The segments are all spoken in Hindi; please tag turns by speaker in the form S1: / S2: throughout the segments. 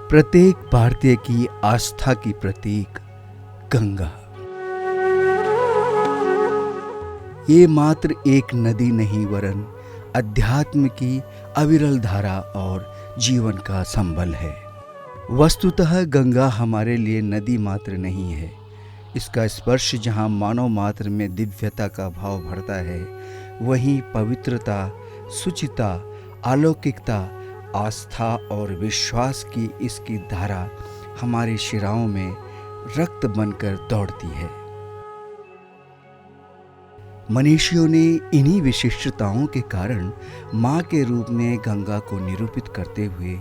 S1: प्रत्येक भारतीय की आस्था की प्रतीक गंगा। ये मात्र एक नदी नहीं वरन अध्यात्म की अविरल धारा और जीवन का संबल है। वस्तुतः गंगा हमारे लिए नदी मात्र नहीं है, इसका स्पर्श जहाँ मानव मात्र में दिव्यता का भाव भरता है, वहीं पवित्रता, शुचिता, अलौकिकता, आस्था और विश्वास की इसकी धारा हमारे शिराओं में रक्त बनकर दौड़ती है। मनीषियों ने इन्हीं विशिष्टताओं के कारण माँ के रूप में गंगा को निरूपित करते हुए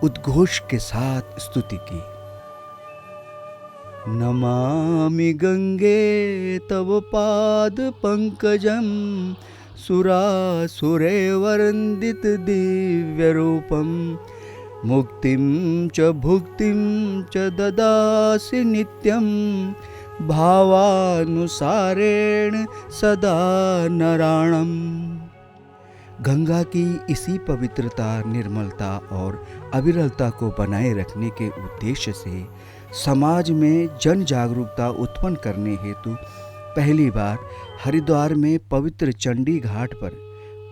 S1: उद्घोष के साथ स्तुति की। नमामि गंगे तव पाद पंकजम सुरासुरे वंदित दिव्य रूपम मुक्तिं च भुक्तिं च ददासि नित्यं भावानुसारेण सदा नराणम। गंगा की इसी पवित्रता, निर्मलता और अविरलता को बनाए रखने के उद्देश्य से समाज में जन जागरूकता उत्पन्न करने हेतु पहली बार हरिद्वार में पवित्र चंडी घाट पर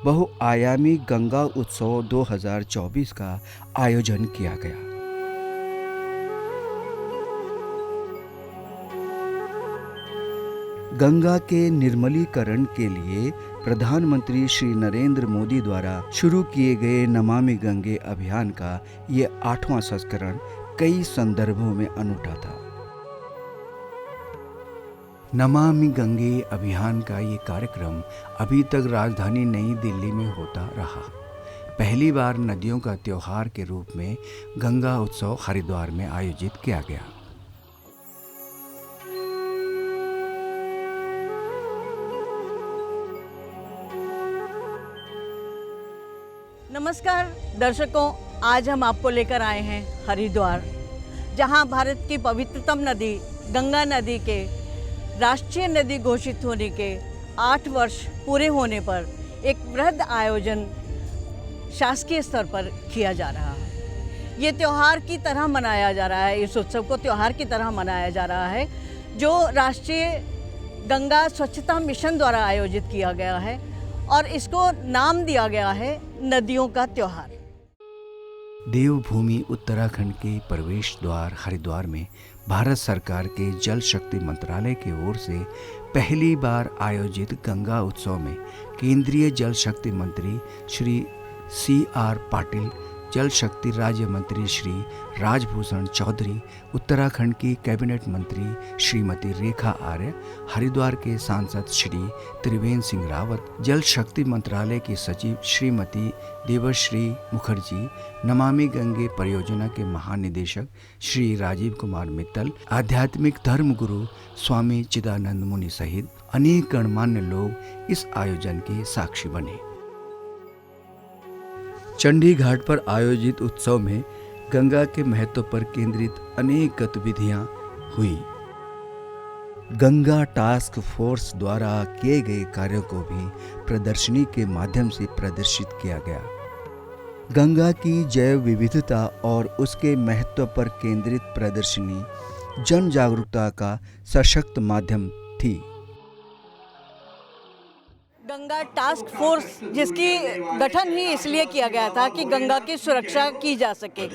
S1: बहुआयामी गंगा उत्सव 2024 का आयोजन किया गया। गंगा के निर्मलीकरण के लिए प्रधानमंत्री श्री नरेंद्र मोदी द्वारा शुरू किए गए नमामि गंगे अभियान का ये 8वां संस्करण कई संदर्भों में अनूठा था। नमामि गंगे अभियान का ये कार्यक्रम अभी तक राजधानी नई दिल्ली में होता रहा। पहली बार नदियों का त्योहार के रूप में गंगा उत्सव हरिद्वार में आयोजित किया गया।
S2: नमस्कार दर्शकों, आज हम आपको लेकर आए हैं हरिद्वार, जहां भारत की पवित्रतम नदी गंगा नदी के राष्ट्रीय नदी घोषित होने के 8 वर्ष पूरे होने पर एक बृहद आयोजन शासकीय स्तर पर किया जा रहा है। ये त्यौहार की तरह मनाया जा रहा है, इस उत्सव को त्यौहार की तरह मनाया जा रहा है, जो राष्ट्रीय गंगा स्वच्छता मिशन द्वारा आयोजित किया गया है और इसको नाम दिया गया है नदियों का त्यौहार।
S1: देवभूमि उत्तराखंड के प्रवेश द्वार हरिद्वार में भारत सरकार के जल शक्ति मंत्रालय की ओर से पहली बार आयोजित गंगा उत्सव में केंद्रीय जल शक्ति मंत्री श्री CR पाटिल, जल शक्ति राज्य मंत्री श्री राजभूषण चौधरी, उत्तराखंड की कैबिनेट मंत्री श्रीमती रेखा आर्य, हरिद्वार के सांसद श्री त्रिवेंद्र सिंह रावत, जल शक्ति मंत्रालय की सचिव श्रीमती देवश्री मुखर्जी, नमामि गंगे परियोजना के महानिदेशक श्री राजीव कुमार मित्तल, आध्यात्मिक धर्म गुरु स्वामी चिदानंद मुनि सहित अनेक गणमान्य लोग इस आयोजन के साक्षी बने। चंडी घाट पर आयोजित उत्सव में गंगा के महत्व पर केंद्रित अनेक गतिविधियां हुई। गंगा टास्क फोर्स द्वारा किए गए कार्यों को भी प्रदर्शनी के माध्यम से प्रदर्शित किया गया। गंगा की जैव विविधता और उसके महत्व पर केंद्रित प्रदर्शनी जन जागरूकता का सशक्त माध्यम थी।
S2: गंगा टास्क फोर्स, जिसकी गठन ही इसलिए किया गया था कि गंगा की सुरक्षा की जा सके।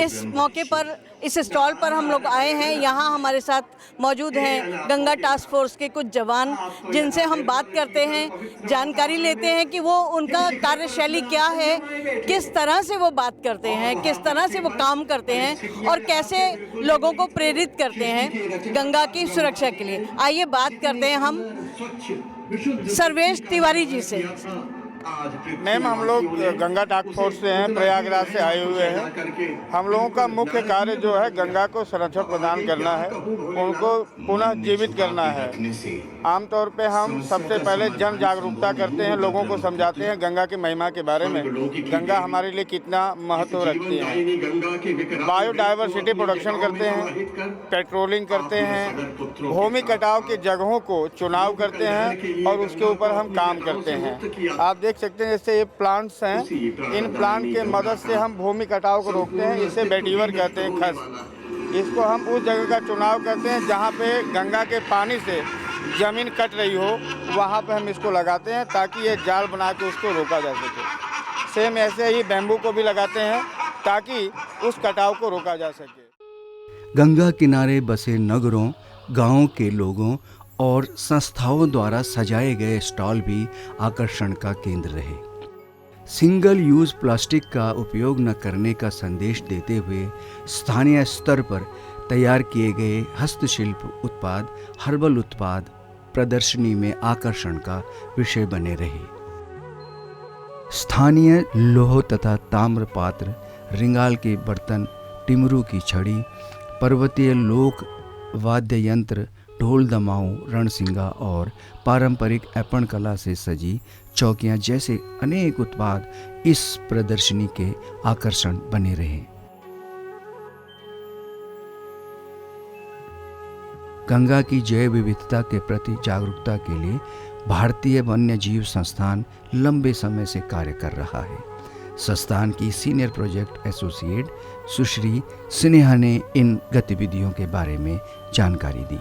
S2: इस मौके पर इस स्टॉल पर हम लोग आए हैं। यहाँ हमारे साथ मौजूद हैं गंगा टास्क फोर्स के कुछ जवान, जिनसे हम बात करते हैं, जानकारी लेते हैं कि वो उनका कार्यशैली क्या है, किस तरह से वो बात करते हैं, किस तरह से वो काम करते हैं और कैसे लोगों को प्रेरित करते हैं गंगा की सुरक्षा के लिए। आइए बात करते हैं हम सर्वेश तिवारी जी से।
S3: मैम, हम लोग गंगा टास्क फोर्स से हैं, प्रयागराज से आए हुए हैं। हम लोगों का मुख्य कार्य जो है गंगा को संरक्षण प्रदान करना है, उनको पुनः जीवित करना है। आमतौर पे हम सबसे पहले जन जागरूकता करते हैं, लोगों को समझाते हैं गंगा की महिमा के बारे में, गंगा हमारे लिए कितना महत्व रखती है। बायोडाइवर्सिटी प्रोडक्शन करते हैं, पेट्रोलिंग करते हैं, भूमि कटाव की जगहों को चुनाव करते हैं और उसके ऊपर हम काम करते हैं। आप देख देख सकते हैं जैसे ये प्लांट्स हैं, इन प्लांट के मदद से हम भूमि कटाव को रोकते हैं। इसे बेटीवर कहते हैं, खस। इसको हम उस जगह का चुनाव करते हैं जहाँ पे गंगा के पानी से ज़मीन कट रही हो, वहाँ पे हम इसको लगाते हैं ताकि ये जाल बना के उसको रोका जा सके। सेम ऐसे ही बैम्बू को भी लगाते हैं ताकि उस कटाव को रोका जा सके।
S1: गंगा किनारे बसे नगरों, गांवों के लोगों और संस्थाओं द्वारा सजाए गए स्टॉल भी आकर्षण का केंद्र रहे। सिंगल यूज प्लास्टिक का उपयोग न करने का संदेश देते हुए स्थानीय स्तर पर तैयार किए गए हस्तशिल्प उत्पाद, हर्बल उत्पाद प्रदर्शनी में आकर्षण का विषय बने रहे। स्थानीय लोह तथा ताम्र पात्र, रिंगाल के बर्तन, टिमरू की छड़ी, पर्वतीय लोक वाद्य यंत्र, ढोल दमाऊ, रणसिंगा और पारंपरिक ऐपण कला से सजी चौकियां जैसे अनेक उत्पाद इस प्रदर्शनी के आकर्षण बने रहे। गंगा की जैव विविधता के प्रति जागरूकता के लिए भारतीय वन्य जीव संस्थान लंबे समय से कार्य कर रहा है। संस्थान की सीनियर प्रोजेक्ट एसोसिएट सुश्री स्नेहा ने इन गतिविधियों के बारे में जानकारी दी।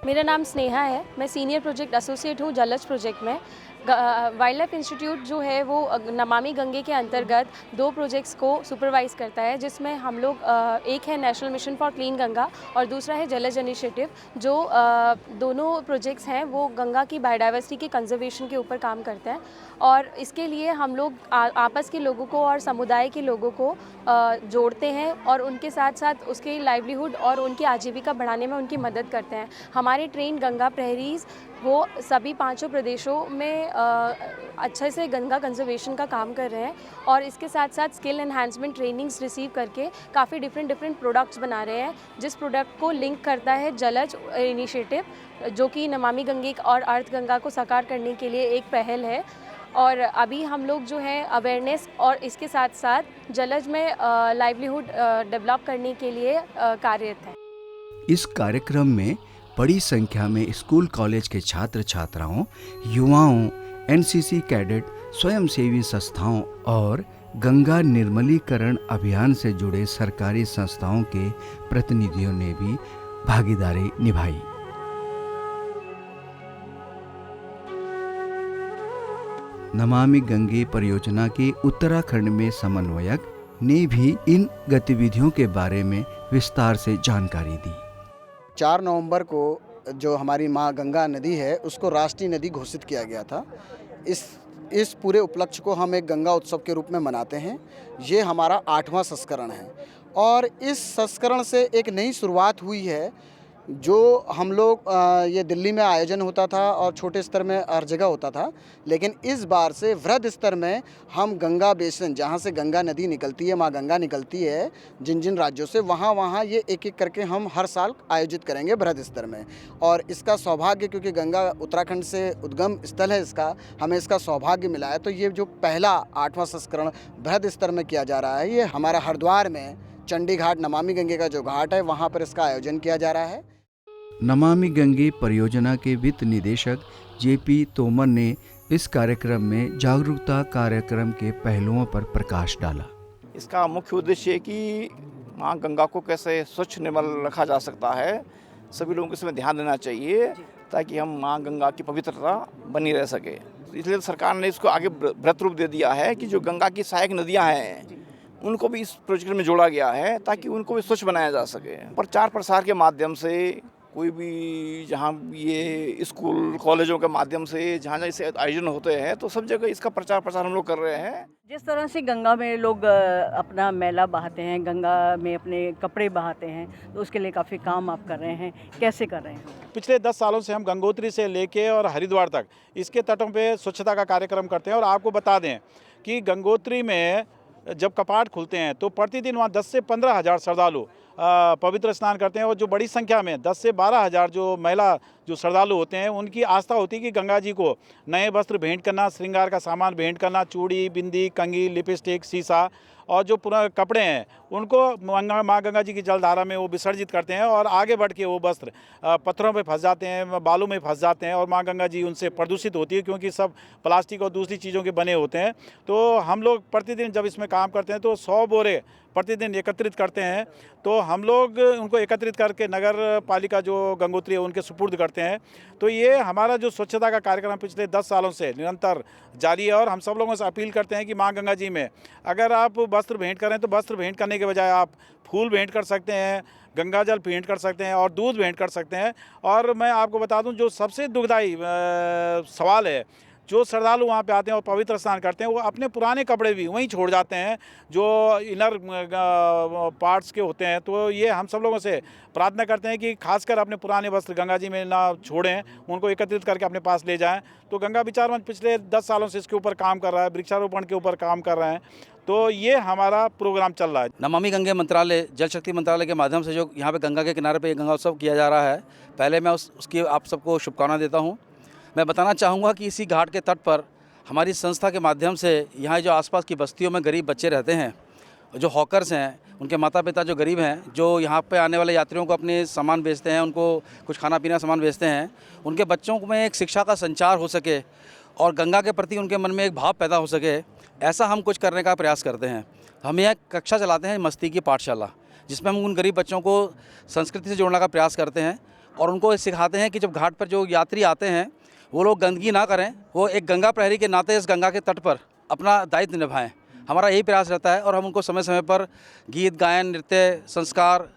S4: मेरा नाम स्नेहा है, मैं सीनियर प्रोजेक्ट एसोसिएट हूँ जलज प्रोजेक्ट में। वाइल्ड लाइफ इंस्टीट्यूट जो है वो नमामि गंगे के अंतर्गत 2 प्रोजेक्ट्स को सुपरवाइज करता है, जिसमें हम लोग एक है national mission for clean Ganga और दूसरा है जलज इनिशिएटिव। जो दोनों प्रोजेक्ट्स हैं वो गंगा की बायोडाइवर्सिटी के कंजर्वेशन के ऊपर काम करते हैं और इसके लिए हम लोग आपस के लोगों को और समुदाय के लोगों को जोड़ते हैं और उनके साथ साथ उसके लाइवलीहुड और उनकी आजीविका बढ़ाने में उनकी मदद करते हैं। हमारे ट्रेन गंगा प्रहरीज वो सभी 5 प्रदेशों में अच्छे से गंगा कंजर्वेशन का काम कर रहे हैं और इसके साथ साथ स्किल एनहांसमेंट ट्रेनिंग्स रिसीव करके काफ़ी डिफरेंट प्रोडक्ट्स बना रहे हैं, जिस प्रोडक्ट को लिंक करता है जलज इनिशिएटिव, जो कि नमामि गंगे और अर्थ गंगा को साकार करने के लिए एक पहल है। और अभी हम लोग जो है अवेयरनेस और इसके साथ साथ जलज में लाइवलीहुड डेवलप करने के लिए कार्यरत हैं।
S1: इस कार्यक्रम में बड़ी संख्या में स्कूल कॉलेज के छात्र छात्राओं, युवाओं, एनसीसी कैडेट, स्वयंसेवी संस्थाओं और गंगा निर्मलीकरण अभियान से जुड़े सरकारी संस्थाओं के प्रतिनिधियों ने भी भागीदारी निभाई। नमामि गंगे परियोजना के उत्तराखंड में समन्वयक ने भी इन गतिविधियों के बारे में विस्तार से जानकारी दी।
S5: 4 नवंबर को जो हमारी माँ गंगा नदी है उसको राष्ट्रीय नदी घोषित किया गया था। इस पूरे उपलक्ष्य को हम एक गंगा उत्सव के रूप में मनाते हैं। ये हमारा 8वां संस्करण है और इस संस्करण से एक नई शुरुआत हुई है। जो हम लोग ये दिल्ली में आयोजन होता था और छोटे स्तर में हर जगह होता था, लेकिन इस बार से वृहद स्तर में हम गंगा बेसिन, जहाँ से गंगा नदी निकलती है, माँ गंगा निकलती है जिन जिन राज्यों से, वहाँ ये एक एक करके हम हर साल आयोजित करेंगे वृहद स्तर में। और इसका सौभाग्य, क्योंकि गंगा उत्तराखंड से उद्गम स्थल है इसका, हमें इसका सौभाग्य मिला है। तो ये जो पहला 8वां संस्करण वृहद स्तर में किया जा रहा है, ये हमारा हरिद्वार में चंडी घाट, नमामि गंगे का जो घाट है, वहाँ पर इसका आयोजन किया जा रहा है।
S1: नमामि गंगे परियोजना के वित्त निदेशक जेपी तोमर ने इस कार्यक्रम में जागरूकता कार्यक्रम के पहलुओं पर प्रकाश डाला।
S6: इसका मुख्य उद्देश्य है कि माँ गंगा को कैसे स्वच्छ निर्मल रखा जा सकता है। सभी लोगों को इसमें ध्यान देना चाहिए ताकि हम माँ गंगा की पवित्रता बनी रह सके। इसलिए सरकार ने इसको आगे व्रत रूप दे दिया है कि जो गंगा की सहायक नदियाँ हैं उनको भी इस प्रोजेक्ट में जोड़ा गया है ताकि उनको भी स्वच्छ बनाया जा सके। प्रचार प्रसार के माध्यम से कोई भी जहाँ ये स्कूल कॉलेजों के माध्यम से जहाँ जहाँ इसे आयोजन होते हैं तो सब जगह इसका प्रचार प्रसार हम लोग कर रहे हैं।
S2: जिस तरह से गंगा में लोग अपना मैला बहाते हैं, गंगा में अपने कपड़े बहाते हैं, तो उसके लिए काफ़ी काम आप कर रहे हैं, कैसे कर रहे हैं?
S7: पिछले 10 सालों से हम गंगोत्री से लेके और हरिद्वार तक इसके तटों पे स्वच्छता का कार्यक्रम करते हैं। और आपको बता दें कि गंगोत्री में जब कपाट खुलते हैं तो प्रतिदिन वहाँ 10 से 15 हज़ार श्रद्धालु पवित्र स्नान करते हैं। और जो बड़ी संख्या में 10 से 12 हज़ार जो महिला जो श्रद्धालु होते हैं, उनकी आस्था होती है कि गंगा जी को नए वस्त्र भेंट करना, श्रृंगार का सामान भेंट करना, चूड़ी, बिंदी, कंघी, लिपस्टिक, शीशा और जो पूरा कपड़े हैं उनको माँ गंगा जी की जलधारा में वो विसर्जित करते हैं और आगे बढ़ के वो वस्त्र पत्थरों पे फंस जाते हैं, बालू में फंस जाते हैं और माँ गंगा जी उनसे प्रदूषित होती है, क्योंकि सब प्लास्टिक और दूसरी चीज़ों के बने होते हैं। तो हम लोग प्रतिदिन जब इसमें काम करते हैं तो 100 बोरे प्रतिदिन एकत्रित करते हैं। तो हम लोग उनको एकत्रित करके नगर पालिका जो गंगोत्री है उनके सुपुर्द करते हैं। तो ये हमारा जो स्वच्छता का कार्यक्रम पिछले 10 सालों से निरंतर जारी है और हम सब लोगों से अपील करते हैं कि माँ गंगा जी में अगर आप वस्त्र भेंट करें तो वस्त्र भेंट करने के बजाय आप फूल भेंट कर सकते हैं, गंगा जल भेंट कर सकते हैं और दूध भेंट कर सकते हैं। और मैं आपको बता दूं, जो सबसे दुखदाई सवाल है, जो श्रद्धालु वहाँ पे आते हैं और पवित्र स्नान करते हैं वो अपने पुराने कपड़े भी वहीं छोड़ जाते हैं जो इनर पार्ट्स के होते हैं। तो ये हम सब लोगों से प्रार्थना करते हैं कि खासकर अपने पुराने वस्त्र गंगा जी में ना छोड़ें, उनको एकत्रित करके अपने पास ले जाएं। तो गंगा विचार मंच पिछले 10 सालों से इसके ऊपर काम कर रहा है, वृक्षारोपण के ऊपर काम कर रहे हैं। तो ये हमारा प्रोग्राम चल रहा है।
S8: नमामि गंगे मंत्रालय, जल शक्ति मंत्रालय के माध्यम से जो यहाँ पे गंगा के किनारे पे गंगा उत्सव किया जा रहा है, पहले मैं उसकी आप सबको शुभकामनाएं देता हूँ। मैं बताना चाहूँगा कि इसी घाट के तट पर हमारी संस्था के माध्यम से यहाँ जो आसपास की बस्तियों में गरीब बच्चे रहते हैं, जो हॉकर्स हैं, उनके माता पिता जो गरीब हैं, जो यहाँ पे आने वाले यात्रियों को अपने सामान बेचते हैं, उनको कुछ खाना पीना सामान बेचते हैं, उनके बच्चों में एक शिक्षा का संचार हो सके और गंगा के प्रति उनके मन में एक भाव पैदा हो सके, ऐसा हम कुछ करने का प्रयास करते हैं। हम यह कक्षा चलाते हैं मस्ती की पाठशाला, जिसमें हम उन गरीब बच्चों को संस्कृति से जोड़ने का प्रयास करते हैं और उनको सिखाते हैं कि जब घाट पर जो यात्री आते हैं वो लोग गंदगी ना करें, वो एक गंगा प्रहरी के नाते इस गंगा के तट पर अपना दायित्व निभाएं। हमारा यही प्रयास रहता है और हम उनको समय समय पर गीत गायन, नृत्य, संस्कार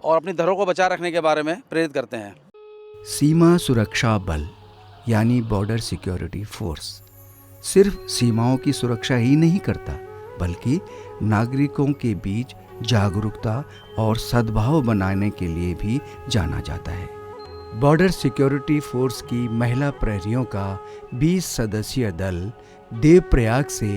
S8: और अपनी धरोहर को बचाए रखने के बारे में प्रेरित करते हैं।
S1: सीमा सुरक्षा बल यानी बॉर्डर सिक्योरिटी फोर्स सिर्फ सीमाओं की सुरक्षा ही नहीं करता, बल्कि नागरिकों के बीच जागरूकता और सद्भाव बनाने के लिए भी जाना जाता है। बॉर्डर सिक्योरिटी फोर्स की महिला प्रहरियों का 20 सदस्यीय दल देवप्रयाग से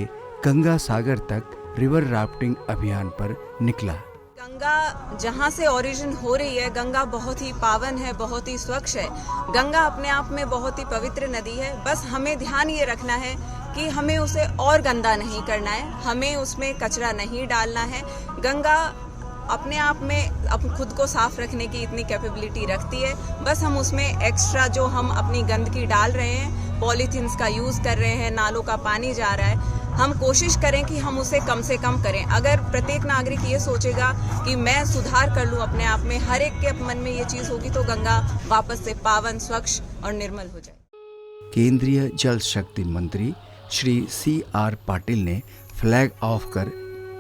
S1: गंगा सागर तक रिवर राफ्टिंग अभियान पर निकला।
S9: गंगा जहाँ से ओरिजिन हो रही है, गंगा बहुत ही पावन है, बहुत ही स्वच्छ है। गंगा अपने आप में बहुत ही पवित्र नदी है। बस हमें ध्यान ये रखना है कि हमें उसे और गंदा नहीं करना है, हमें उसमें कचरा नहीं डालना है। गंगा अपने आप में खुद को साफ रखने की इतनी कैपेबिलिटी रखती है। बस हम उसमें एक्स्ट्रा जो हम अपनी गंदगी डाल रहे हैं, पॉलीथीन्स का यूज़ कर रहे हैं, नालों का पानी जा रहा है, हम कोशिश करें कि हम उसे कम से कम करें। अगर प्रत्येक नागरिक ये सोचेगा कि मैं सुधार कर लूँ अपने आप में, हर एक के मन में ये चीज़ होगी, तो गंगा वापस से पावन, स्वच्छ और निर्मल हो जाए।
S1: केंद्रीय जल शक्ति मंत्री श्री CR पाटिल ने फ्लैग ऑफ कर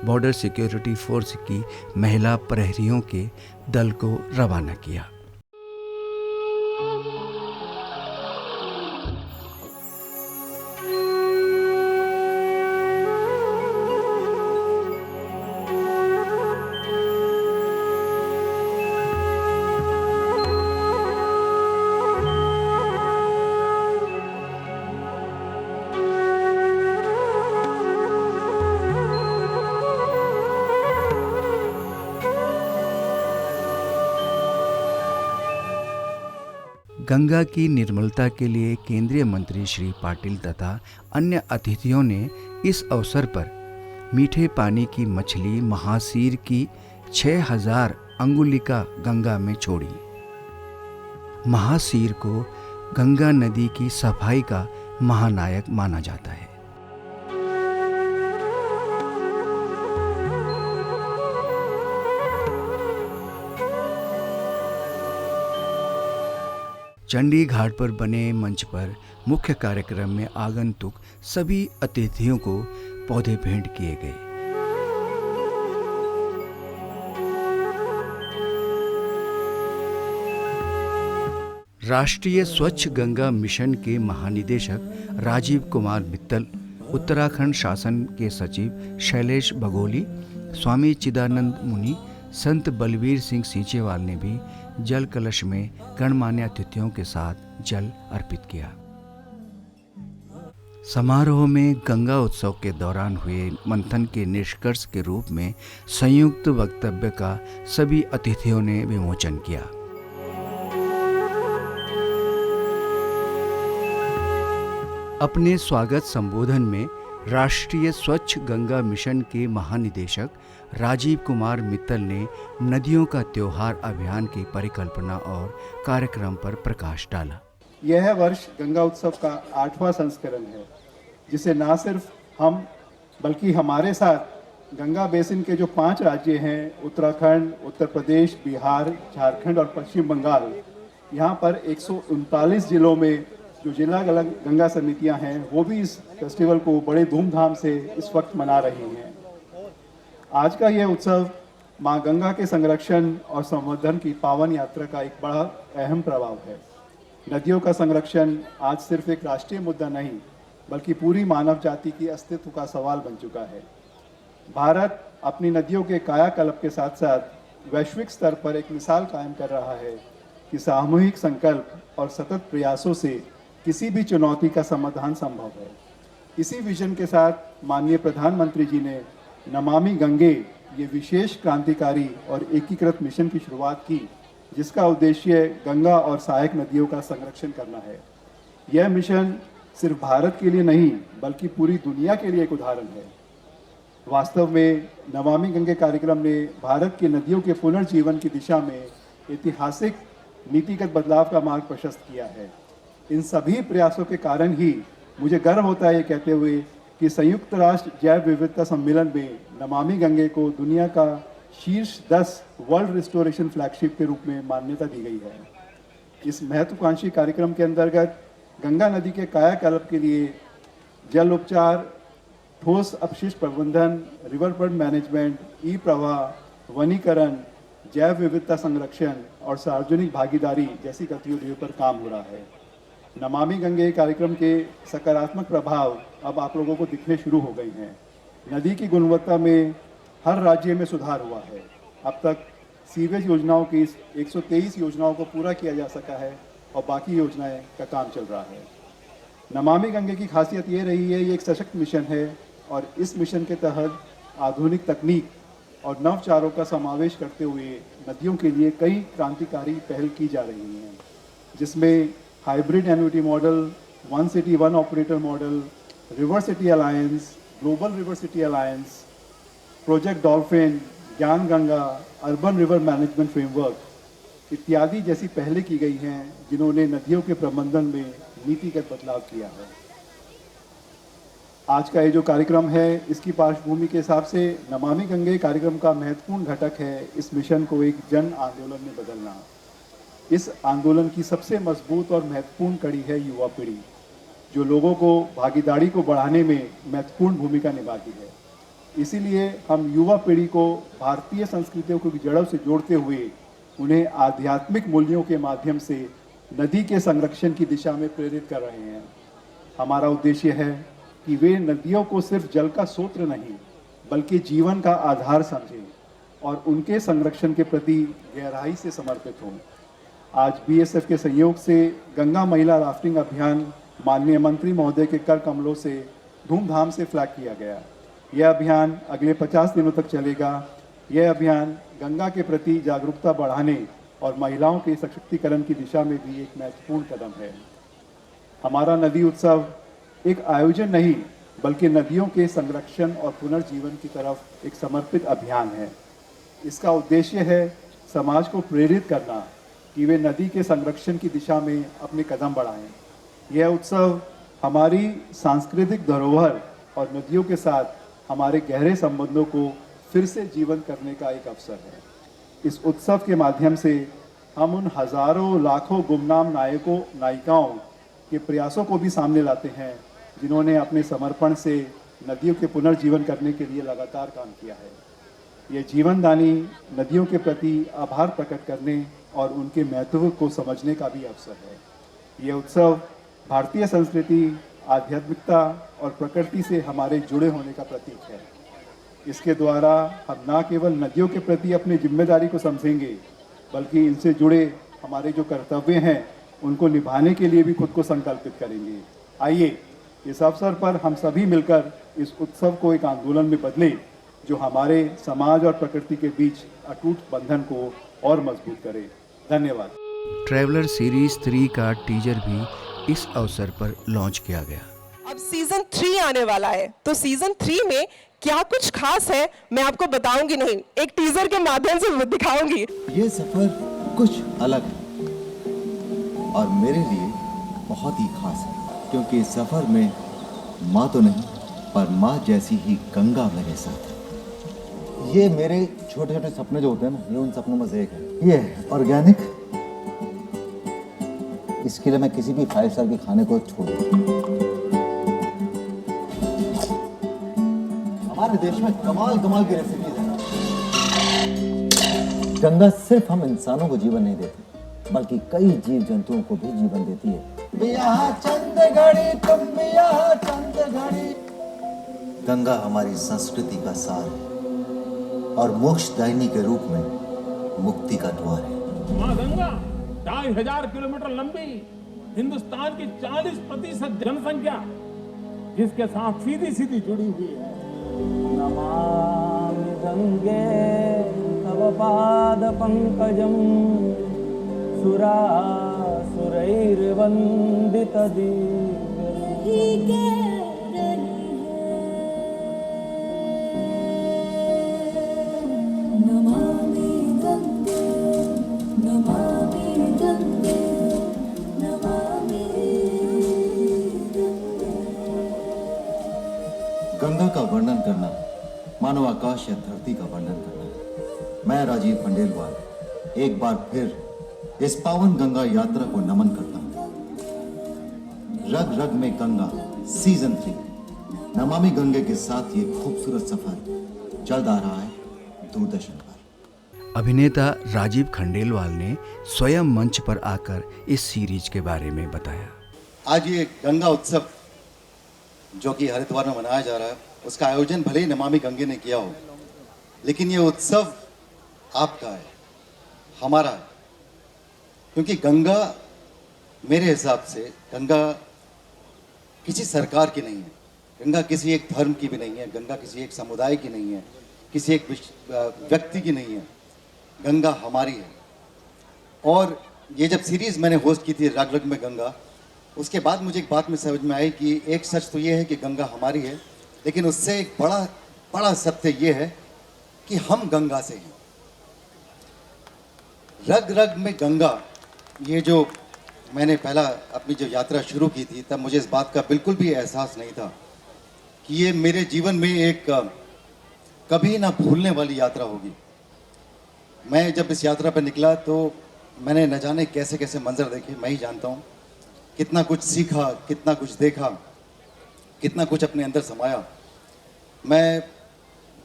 S1: बॉर्डर सिक्योरिटी फोर्स की महिला प्रहरियों के दल को रवाना किया। गंगा की निर्मलता के लिए केंद्रीय मंत्री श्री पाटिल तथा अन्य अतिथियों ने इस अवसर पर मीठे पानी की मछली महासीर की 6000 अंगुलिका गंगा में छोड़ी। महासीर को गंगा नदी की सफाई का महानायक माना जाता है। चंडी घाट पर बने मंच पर मुख्य कार्यक्रम में आगंतुक सभी अतिथियों को पौधे भेंट किए गए। राष्ट्रीय स्वच्छ गंगा मिशन के महानिदेशक राजीव कुमार मित्तल, उत्तराखंड शासन के सचिव शैलेश बगोली, स्वामी चिदानंद मुनि, संत बलवीर सिंह सींचेवाल ने भी जल कलश में गणमान्य अतिथियों के साथ जल अर्पित किया। समारोह में गंगा उत्सव के दौरान हुए मंथन के निष्कर्ष के रूप में संयुक्त वक्तव्य का सभी अतिथियों ने विमोचन किया। अपने स्वागत संबोधन में राष्ट्रीय स्वच्छ गंगा मिशन के महानिदेशक राजीव कुमार मित्तल ने नदियों का त्योहार अभियान की परिकल्पना और कार्यक्रम पर प्रकाश डाला।
S10: यह वर्ष गंगा उत्सव का 8वां संस्करण है, जिसे न सिर्फ हम बल्कि हमारे साथ गंगा बेसिन के जो 5 राज्य हैं, उत्तराखंड, उत्तर प्रदेश, बिहार, झारखंड और पश्चिम बंगाल, यहाँ पर 139 जिलों में जो जिला गंगा समितियाँ हैं वो भी इस फेस्टिवल को बड़े धूमधाम से इस वक्त मना रही हैं। आज का यह उत्सव माँ गंगा के संरक्षण और संवर्धन की पावन यात्रा का एक बड़ा अहम प्रभाव है। नदियों का संरक्षण आज सिर्फ एक राष्ट्रीय मुद्दा नहीं बल्कि पूरी मानव जाति की अस्तित्व का सवाल बन चुका है। भारत अपनी नदियों के कायाकल्प के साथ साथ वैश्विक स्तर पर एक मिसाल कायम कर रहा है कि सामूहिक संकल्प और सतत प्रयासों से किसी भी चुनौती का समाधान संभव है। इसी विजन के साथ माननीय प्रधानमंत्री जी ने नमामि गंगे ये विशेष क्रांतिकारी और एकीकृत मिशन की शुरुआत की, जिसका उद्देश्य गंगा और सहायक नदियों का संरक्षण करना है। यह मिशन सिर्फ भारत के लिए नहीं बल्कि पूरी दुनिया के लिए एक उदाहरण है। वास्तव में नमामि गंगे कार्यक्रम ने भारत की नदियों के पुनर्जीवन की दिशा में ऐतिहासिक नीतिगत बदलाव का मार्ग प्रशस्त किया है। इन सभी प्रयासों के कारण ही मुझे गर्व होता है ये कहते हुए कि संयुक्त राष्ट्र जैव विविधता सम्मेलन में नमामि गंगे को दुनिया का शीर्ष 10 वर्ल्ड रिस्टोरेशन फ्लैगशिप के रूप में मान्यता दी गई है। इस महत्वाकांक्षी कार्यक्रम के अंतर्गत गंगा नदी के कायाकल्प के लिए जल उपचार, ठोस अपशिष्ट प्रबंधन, रिवरफ्रंट मैनेजमेंट, ई प्रवाह, वनीकरण, जैव विविधता संरक्षण और सार्वजनिक भागीदारी जैसी गतिविधियों पर काम हो रहा है। नमामि गंगे कार्यक्रम के सकारात्मक प्रभाव अब आप लोगों को दिखने शुरू हो गए हैं। नदी की गुणवत्ता में हर राज्य में सुधार हुआ है। अब तक सीवेज योजनाओं की 123 योजनाओं को पूरा किया जा सका है और बाकी योजनाएं का काम चल रहा है। नमामि गंगे की खासियत ये रही है, ये एक सशक्त मिशन है और इस मिशन के तहत आधुनिक तकनीक और नवचारों का समावेश करते हुए नदियों के लिए कई क्रांतिकारी पहल की जा रही हैं, जिसमें hybrid annuity model, one city one operator model, river city alliance, global river city alliance, project dolphin, Gyan Ganga, urban river management framework इत्यादि जैसी पहलें की गई हैं, जिन्होंने नदियों के प्रबंधन में नीतिगत बदलाव किया है। आज का ये जो कार्यक्रम है, इसकी पार्श्वभूमि के हिसाब से नमामि गंगे कार्यक्रम का महत्वपूर्ण घटक है इस मिशन को एक जन आंदोलन में बदलना। इस आंदोलन की सबसे मजबूत और महत्वपूर्ण कड़ी है युवा पीढ़ी, जो लोगों को भागीदारी को बढ़ाने में महत्वपूर्ण भूमिका निभाती है। इसीलिए हम युवा पीढ़ी को भारतीय संस्कृतियों की जड़ों से जोड़ते हुए उन्हें आध्यात्मिक मूल्यों के माध्यम से नदी के संरक्षण की दिशा में प्रेरित कर रहे हैं। हमारा उद्देश्य है कि वे नदियों को सिर्फ जल का स्रोत नहीं बल्कि जीवन का आधार समझें और उनके संरक्षण के प्रति गहराई से समर्पित हों। आज बीएसएफ के सहयोग से गंगा महिला राफ्टिंग अभियान माननीय मंत्री महोदय के कर कमलों से धूमधाम से फ्लैग किया गया। यह अभियान अगले 50 दिनों तक चलेगा। यह अभियान गंगा के प्रति जागरूकता बढ़ाने और महिलाओं के सशक्तिकरण की दिशा में भी एक महत्वपूर्ण कदम है। हमारा नदी उत्सव एक आयोजन नहीं बल्कि नदियों के संरक्षण और पुनर्जीवन की तरफ एक समर्पित अभियान है। इसका उद्देश्य है समाज को प्रेरित करना कि वे नदी के संरक्षण की दिशा में अपने कदम बढ़ाएं। यह उत्सव हमारी सांस्कृतिक धरोहर और नदियों के साथ हमारे गहरे संबंधों को फिर से जीवंत करने का एक अवसर है। इस उत्सव के माध्यम से हम उन हजारों लाखों गुमनाम नायकों नायिकाओं के प्रयासों को भी सामने लाते हैं, जिन्होंने अपने समर्पण से नदियों के पुनर्जीवन करने के लिए लगातार काम किया है। ये जीवनदानी नदियों के प्रति आभार प्रकट करने और उनके महत्व को समझने का भी अवसर है। ये उत्सव भारतीय संस्कृति, आध्यात्मिकता और प्रकृति से हमारे जुड़े होने का प्रतीक है। इसके द्वारा हम न केवल नदियों के प्रति अपनी जिम्मेदारी को समझेंगे बल्कि इनसे जुड़े हमारे जो कर्तव्य हैं उनको निभाने के लिए भी खुद को संकल्पित करेंगे। आइए इस अवसर पर हम सभी मिलकर इस उत्सव को एक आंदोलन में बदलें जो हमारे समाज और प्रकृति के बीच अटूट बंधन को और मजबूत करे। धन्यवाद।
S1: ट्रैवलर सीरीज 3 का टीजर भी इस अवसर पर लॉन्च किया गया।
S11: अब सीजन 3 आने वाला है, तो सीजन 3 में क्या कुछ खास है मैं आपको बताऊंगी नहीं, एक टीजर के माध्यम से दिखाऊंगी।
S12: ये सफर कुछ अलग है और मेरे लिए बहुत ही खास है, क्योंकि इस सफर में माँ तो नहीं पर माँ जैसी ही गंगा मेरे साथ है। ये मेरे छोटे छोटे सपने जो होते हैं ना, ये उन सपनों में से एक है। ये ऑर्गेनिक, इसके लिए मैं किसी भी 5 स्टार के खाने को छोड़ दूं। हमारे देश में कमाल कमाल की रेसिपीज हैं। गंगा सिर्फ हम इंसानों को जीवन नहीं देती, बल्कि कई जीव जंतुओं को भी जीवन देती है। यहाँ चंद घड़ी तुम भी यहाँ चंद घड़ी। गंगा हमारी संस्कृति का सार है और मोक्षदायिनी के रूप में मुक्ति का द्वार है।
S13: माँ गंगा 2500 किलोमीटर लंबी, हिंदुस्तान की 40% जनसंख्या जिसके साथ सीधी सीधी जुड़ी हुई है। नमामि गंगे तव पाद पंकजं सुरासुरैर्वन्दित दिव्य।
S12: गंगा का वर्णन करना मानव आकाश या धरती का वर्णन करना है। मैं राजीव खंडेलवाल एक बार फिर इस पावन गंगा यात्रा को नमन करता हूँ। रग रग में गंगा सीजन 3 नमामि गंगे के साथ ये खूबसूरत सफर चल रहा है दूरदर्शन पर।
S1: अभिनेता राजीव खंडेलवाल ने स्वयं मंच पर आकर इस सीरीज के बारे में बताया।
S12: आज ये गंगा उत्सव जो कि हरिद्वार में मनाया जा रहा है, उसका आयोजन भले ही नमामि गंगे ने किया हो, लेकिन ये उत्सव आपका है, हमारा है। क्योंकि गंगा मेरे हिसाब से गंगा किसी सरकार की नहीं है, गंगा किसी एक धर्म की भी नहीं है, गंगा किसी एक समुदाय की नहीं है, किसी एक व्यक्ति की नहीं है, गंगा हमारी है। और ये जब सीरीज मैंने होस्ट की थी रग रग में गंगा, उसके बाद मुझे एक बात में समझ में आई कि एक सच तो ये है कि गंगा हमारी है, लेकिन उससे एक बड़ा सत्य ये है कि हम गंगा से हैं। रग रग में गंगा, ये जो मैंने पहला अपनी जो यात्रा शुरू की थी, तब मुझे इस बात का बिल्कुल भी एहसास नहीं था कि ये मेरे जीवन में एक कभी ना भूलने वाली यात्रा होगी। मैं जब इस यात्रा पर निकला तो मैंने न जाने कैसे कैसे मंजर देखे, मैं ही जानता हूँ। कितना कुछ सीखा, कितना कुछ देखा, कितना कुछ अपने अंदर समाया। मैं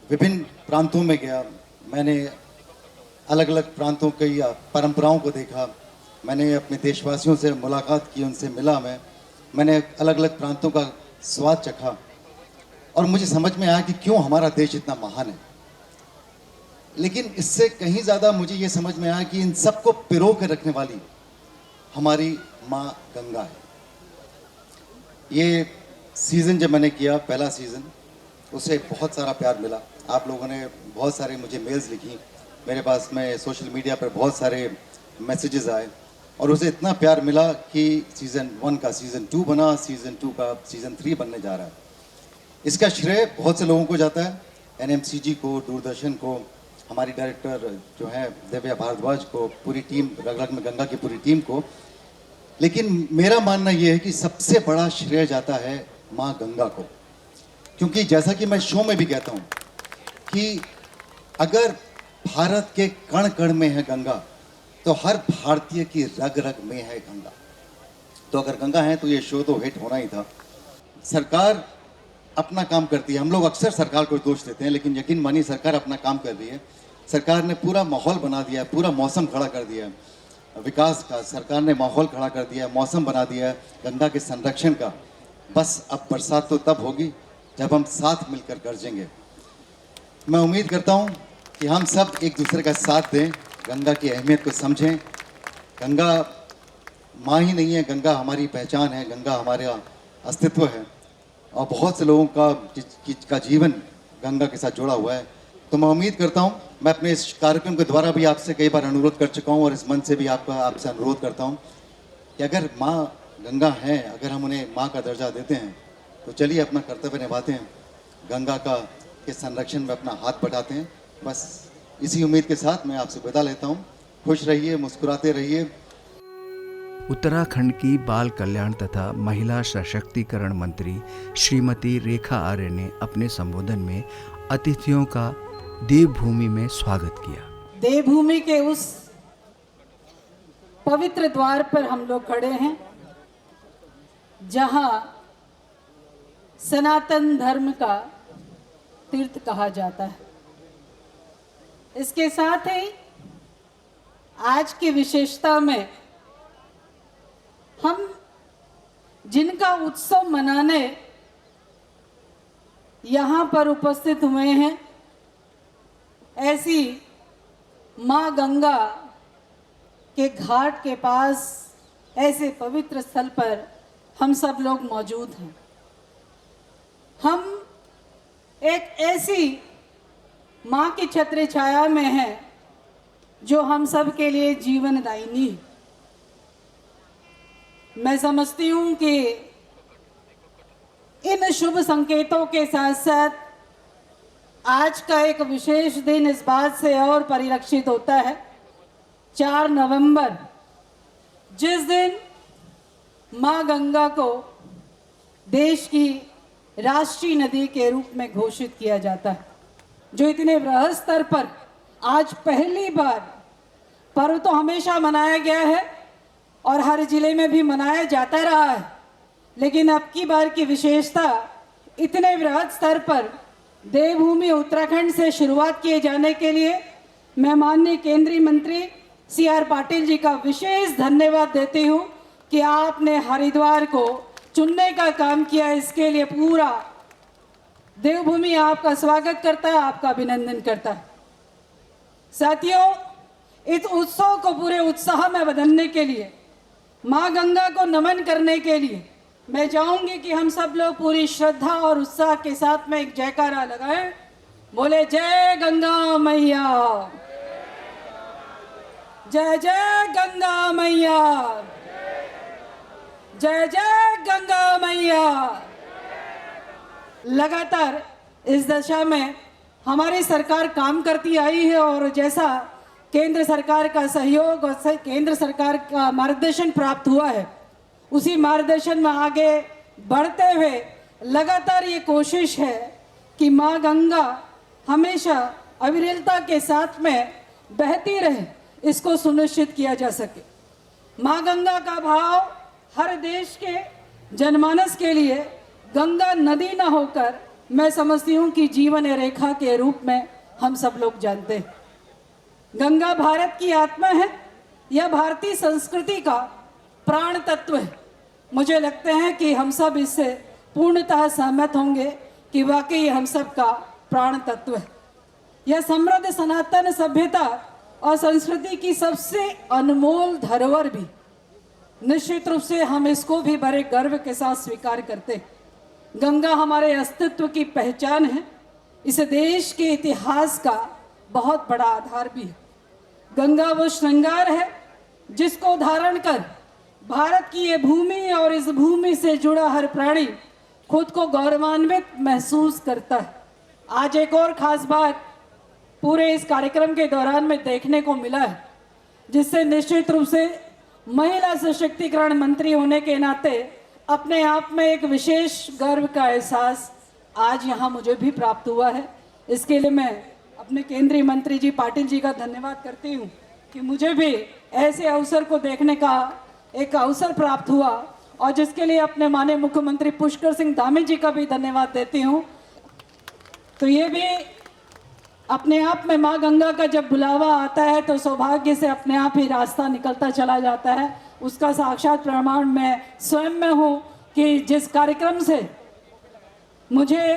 S12: विभिन्न प्रांतों में गया, मैंने अलग अलग प्रांतों की परंपराओं को देखा, मैंने अपने देशवासियों से मुलाकात की, उनसे मिला। मैंने अलग अलग प्रांतों का स्वाद चखा और मुझे समझ में आया कि क्यों हमारा देश इतना महान है। लेकिन इससे कहीं ज़्यादा मुझे ये समझ में आया कि इन सबको पिरो कर रखने वाली हमारी माँ गंगा है। ये सीज़न जब मैंने किया, पहला सीज़न, उसे बहुत सारा प्यार मिला। आप लोगों ने बहुत सारे मुझे मेल्स लिखी, मेरे पास में सोशल मीडिया पर बहुत सारे मैसेजेस आए और उसे इतना प्यार मिला कि सीज़न 1 का सीज़न 2 बना, सीज़न 2 का सीज़न 3 बनने जा रहा है। इसका श्रेय बहुत से लोगों को जाता है, NMCG को, दूरदर्शन को, हमारी डायरेक्टर जो है दिव्या भारद्वाज को, पूरी टीम रग रग में गंगा की पूरी टीम को। लेकिन मेरा मानना ये है कि सबसे बड़ा श्रेय जाता है माँ गंगा को, क्योंकि जैसा कि मैं शो में भी कहता हूँ कि अगर भारत के कण कण में है गंगा, तो हर भारतीय की रग रग में है गंगा। तो अगर गंगा है तो ये शो तो हिट होना ही था। सरकार अपना काम करती है, हम लोग अक्सर सरकार को दोष देते हैं, लेकिन यकीन मानिए सरकार अपना काम कर रही है। सरकार ने पूरा माहौल बना दिया है, पूरा मौसम खड़ा कर दिया है विकास का। सरकार ने माहौल खड़ा कर दिया है, मौसम बना दिया है गंगा के संरक्षण का। बस अब बरसात तो तब होगी जब हम साथ मिलकर गरजेंगे। मैं उम्मीद करता हूँ कि हम सब एक दूसरे का साथ दें, गंगा की अहमियत को समझें। गंगा माँ ही नहीं है, गंगा हमारी पहचान है, गंगा हमारा अस्तित्व है और बहुत से लोगों का जीवन गंगा के साथ जुड़ा हुआ है। तो मैं उम्मीद करता हूँ, मैं अपने इस कार्यक्रम के द्वारा भी आपसे कई बार अनुरोध कर चुका हूँ और इस मंच से भी आपसे अनुरोध करता हूँ कि अगर माँ गंगा हैं, अगर हम उन्हें माँ का दर्जा देते हैं, तो चलिए अपना कर्तव्य निभाते हैं, गंगा का के संरक्षण में अपना हाथ बढ़ाते हैं। बस इसी उम्मीद के साथ मैं आपसे विदा लेता हूँ। खुश रहिए, मुस्कुराते रहिए।
S1: उत्तराखंड की बाल कल्याण तथा महिला सशक्तिकरण मंत्री श्रीमती रेखा आर्य ने अपने संबोधन में अतिथियों का देवभूमि में स्वागत किया।
S14: देवभूमि के उस पवित्र द्वार पर हम लोग खड़े हैं जहां सनातन धर्म का तीर्थ कहा जाता है। इसके साथ ही आज की विशेषता में हम जिनका उत्सव मनाने यहाँ पर उपस्थित हुए हैं, ऐसी माँ गंगा के घाट के पास ऐसे पवित्र स्थल पर हम सब लोग मौजूद हैं। हम एक ऐसी माँ की छत्र छाया में हैं जो हम सब के लिए जीवनदायिनी है। मैं समझती हूँ कि इन शुभ संकेतों के साथ साथ आज का एक विशेष दिन इस बात से और परिलक्षित होता है, 4 नवंबर, जिस दिन माँ गंगा को देश की राष्ट्रीय नदी के रूप में घोषित किया जाता है, जो इतने बृहद स्तर पर आज पहली बार, पर्व तो हमेशा मनाया गया है और हर जिले में भी मनाया जाता रहा है, लेकिन अब की बार की विशेषता इतने बृहद स्तर पर देवभूमि उत्तराखंड से शुरुआत किए जाने के लिए मैं माननीय केंद्रीय मंत्री CR पाटिल जी का विशेष धन्यवाद देती हूँ कि आपने हरिद्वार को चुनने का काम किया। इसके लिए पूरा देवभूमि आपका स्वागत करता है, आपका अभिनंदन करता है। साथियों, इस उत्सव को पूरे उत्साह में बदलने के लिए, माँ गंगा को नमन करने के लिए मैं चाहूंगी कि हम सब लोग पूरी श्रद्धा और उत्साह के साथ में एक जयकारा लगाएं। बोले जय गंगा मैया, जय जय गंगा मैया, जय जय गंगा मैया। लगातार इस दशा में हमारी सरकार काम करती आई है और जैसा केंद्र सरकार का सहयोग और केंद्र सरकार का मार्गदर्शन प्राप्त हुआ है, उसी मार्गदर्शन में आगे बढ़ते हुए लगातार ये कोशिश है कि माँ गंगा हमेशा अविरलता के साथ में बहती रहे, इसको सुनिश्चित किया जा सके। माँ गंगा का भाव हर देश के जनमानस के लिए गंगा नदी न होकर मैं समझती हूँ कि जीवन रेखा के रूप में हम सब लोग जानते हैं। गंगा भारत की आत्मा है, यह भारतीय संस्कृति का प्राण तत्व है। मुझे लगता है कि हम सब इससे पूर्णतः सहमत होंगे कि वाकई हम सब का प्राण तत्व है। यह समृद्ध सनातन सभ्यता और संस्कृति की सबसे अनमोल धरोहर भी, निश्चित रूप से हम इसको भी बड़े गर्व के साथ स्वीकार करते हैं। गंगा हमारे अस्तित्व की पहचान है, इस देश के इतिहास का बहुत बड़ा आधार भी है। गंगा वो श्रृंगार है जिसको धारण कर भारत की ये भूमि और इस भूमि से जुड़ा हर प्राणी खुद को गौरवान्वित महसूस करता है। आज एक और खास बात पूरे इस कार्यक्रम के दौरान में देखने को मिला है, जिससे निश्चित रूप से महिला सशक्तिकरण मंत्री होने के नाते अपने आप में एक विशेष गर्व का एहसास आज यहाँ मुझे भी प्राप्त हुआ है। इसके लिए मैं अपने केंद्रीय मंत्री जी पाटिल जी का धन्यवाद करती हूँ कि मुझे भी ऐसे अवसर को देखने का एक अवसर प्राप्त हुआ, और जिसके लिए अपने माननीय मुख्यमंत्री पुष्कर सिंह धामी जी का भी धन्यवाद देती हूँ। तो ये भी अपने आप में माँ गंगा का जब बुलावा आता है तो सौभाग्य से अपने आप ही रास्ता निकलता चला जाता है। उसका साक्षात प्रमाण मैं स्वयं में हूँ कि जिस कार्यक्रम से मुझे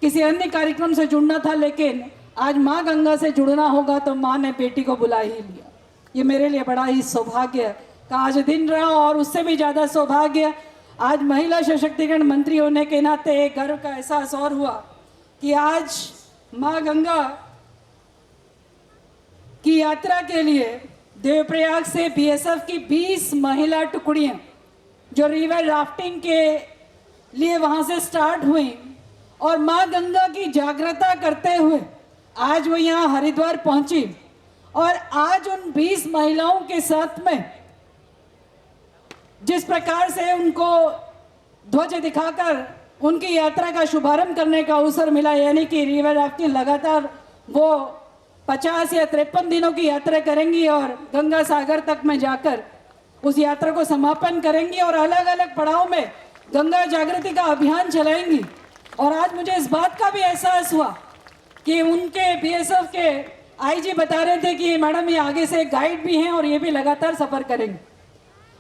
S14: किसी अन्य कार्यक्रम से जुड़ना था, लेकिन आज माँ गंगा से जुड़ना होगा तो माँ ने बेटी को बुला ही लिया। ये मेरे लिए बड़ा ही सौभाग्य का आज दिन रहा, और उससे भी ज़्यादा सौभाग्य आज महिला सशक्तिकरण मंत्री होने के नाते एक गर्व का एहसास और हुआ कि आज माँ गंगा की यात्रा के लिए देवप्रयाग से BSF की 20 महिला टुकड़ियाँ जो रिवर राफ्टिंग के लिए वहाँ से स्टार्ट हुई और माँ गंगा की जागृता करते हुए आज वो यहाँ हरिद्वार पहुंची और आज उन 20 महिलाओं के साथ में जिस प्रकार से उनको ध्वज दिखाकर उनकी यात्रा का शुभारंभ करने का अवसर मिला, यानी कि रिवर राफ्टिंग लगातार वो 50 या 53 दिनों की यात्रा करेंगी और गंगा सागर तक में जाकर उस यात्रा को समापन करेंगी और अलग अलग पड़ाव में गंगा जागृति का अभियान चलाएंगी। और आज मुझे इस बात का भी एहसास हुआ कि उनके बीएसएफ के आईजी बता रहे थे कि मैडम ये आगे से गाइड भी हैं और ये भी लगातार सफर करेंगे।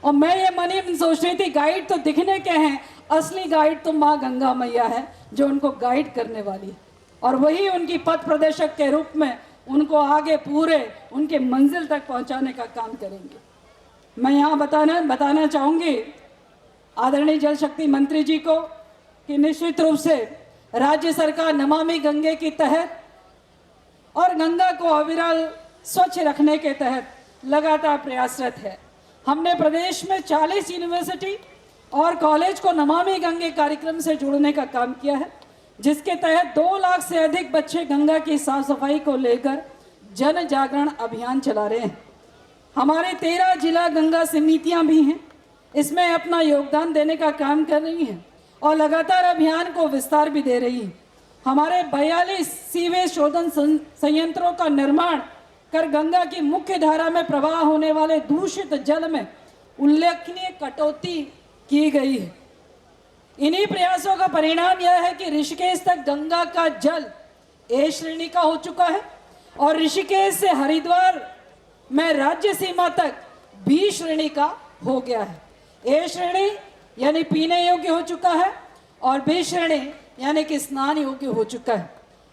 S14: और मैं ये मन ही सोच रही थी गाइड तो दिखने के हैं, असली गाइड तो माँ गंगा मैया है जो उनको गाइड करने वाली है और वही उनकी पथ प्रदर्शक के रूप में उनको आगे पूरे उनके मंजिल तक पहुंचाने का काम करेंगे। मैं यहाँ बताना चाहूँगी आदरणीय जल शक्ति मंत्री जी को कि निश्चित रूप से राज्य सरकार नमामि गंगे के तहत और गंगा को अविरल स्वच्छ रखने के तहत लगातार प्रयासरत है। हमने प्रदेश में 40 यूनिवर्सिटी और कॉलेज को नमामि गंगे कार्यक्रम से जोड़ने का काम किया है, जिसके तहत 2 लाख से अधिक बच्चे गंगा की साफ सफाई को लेकर जन जागरण अभियान चला रहे हैं। हमारे 13 जिला गंगा समितियां भी हैं, इसमें अपना योगदान देने का काम कर रही हैं और लगातार अभियान को विस्तार भी दे रही हैं। हमारे 42 सीवेज शोधन संयंत्रों का निर्माण कर गंगा की मुख्य धारा में प्रवाह होने वाले दूषित जल में उल्लेखनीय कटौती की गई है। इन्हीं प्रयासों का परिणाम यह है कि ऋषिकेश तक गंगा का जल ए श्रेणी का हो चुका है और ऋषिकेश से हरिद्वार में राज्य सीमा तक बी श्रेणी का हो गया है। ए श्रेणी यानी पीने योग्य हो चुका है और बी श्रेणी यानी कि स्नान योग्य हो चुका है।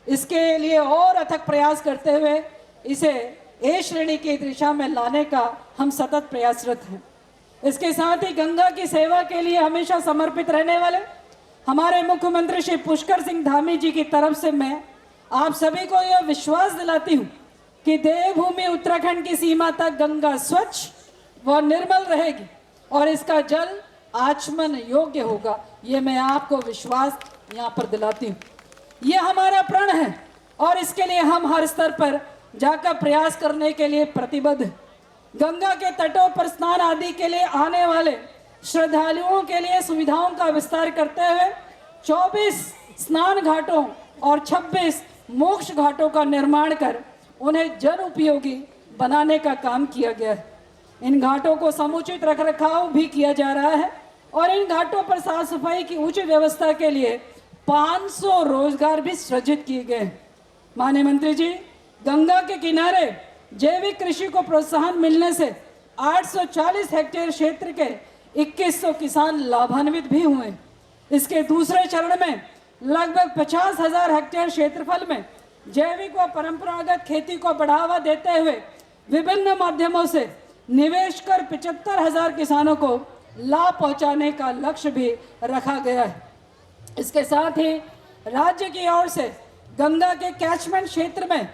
S14: इसके लिए और अथक प्रयास करते हुए इसे ए श्रेणी की दिशा में लाने का हम सतत प्रयासरत हैं। इसके साथ ही गंगा की सेवा के लिए हमेशा समर्पित रहने वाले हमारे मुख्यमंत्री श्री पुष्कर सिंह धामी जी की तरफ से मैं आप सभी को यह विश्वास दिलाती हूँ कि देवभूमि उत्तराखंड की सीमा तक गंगा स्वच्छ व निर्मल रहेगी और इसका जल आचमन योग्य होगा। ये मैं आपको विश्वास यहाँ पर दिलाती हूँ। ये हमारा प्रण है और इसके लिए हम हर स्तर पर जाकर प्रयास करने के लिए प्रतिबद्ध हैं। गंगा के तटों पर स्नान आदि के लिए आने वाले श्रद्धालुओं के लिए सुविधाओं का विस्तार करते हुए 24 स्नान घाटों और 26 मोक्ष घाटों का निर्माण कर उन्हें जन उपयोगी बनाने का काम किया गया है। इन घाटों को समुचित रखरखाव भी किया जा रहा है और इन घाटों पर साफ सफाई की उचित व्यवस्था के लिए 500 रोजगार भी सृजित किए गए हैं। माननीय मंत्री जी, गंगा के किनारे जैविक कृषि को प्रोत्साहन मिलने से 840 हेक्टेयर क्षेत्र के 2100 किसान लाभान्वित भी हुए। इसके दूसरे चरण में लगभग 50,000 हेक्टेयर क्षेत्रफल में जैविक व परंपरागत खेती को बढ़ावा देते हुए विभिन्न माध्यमों से निवेश कर 75,000 किसानों को लाभ पहुंचाने का लक्ष्य भी रखा गया है। इसके साथ ही राज्य की ओर से गंगा के कैचमेंट क्षेत्र में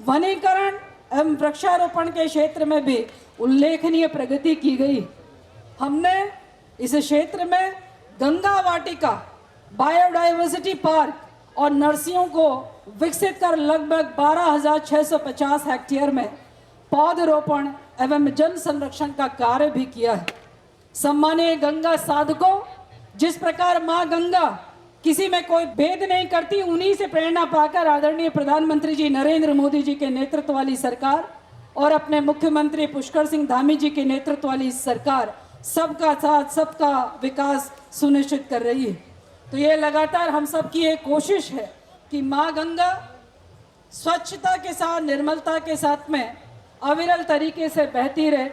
S14: वनीकरण एवं वृक्षारोपण के क्षेत्र में भी उल्लेखनीय प्रगति की गई। हमने इस क्षेत्र में गंगा वाटिका, बायोडाइवर्सिटी पार्क और नर्सरियों को विकसित कर लगभग 12,650 हेक्टेयर में पौधरोपण एवं जन संरक्षण का कार्य भी किया है। सम्मानीय गंगा साधकों, जिस प्रकार माँ गंगा किसी में कोई भेद नहीं करती, उन्हीं से प्रेरणा पाकर आदरणीय प्रधानमंत्री जी नरेंद्र मोदी जी के नेतृत्व वाली सरकार और अपने मुख्यमंत्री पुष्कर सिंह धामी जी के नेतृत्व वाली सरकार सबका साथ सबका विकास सुनिश्चित कर रही है। तो ये लगातार हम सब की एक कोशिश है कि माँ गंगा स्वच्छता के साथ, निर्मलता के साथ में अविरल तरीके से बहती रहे,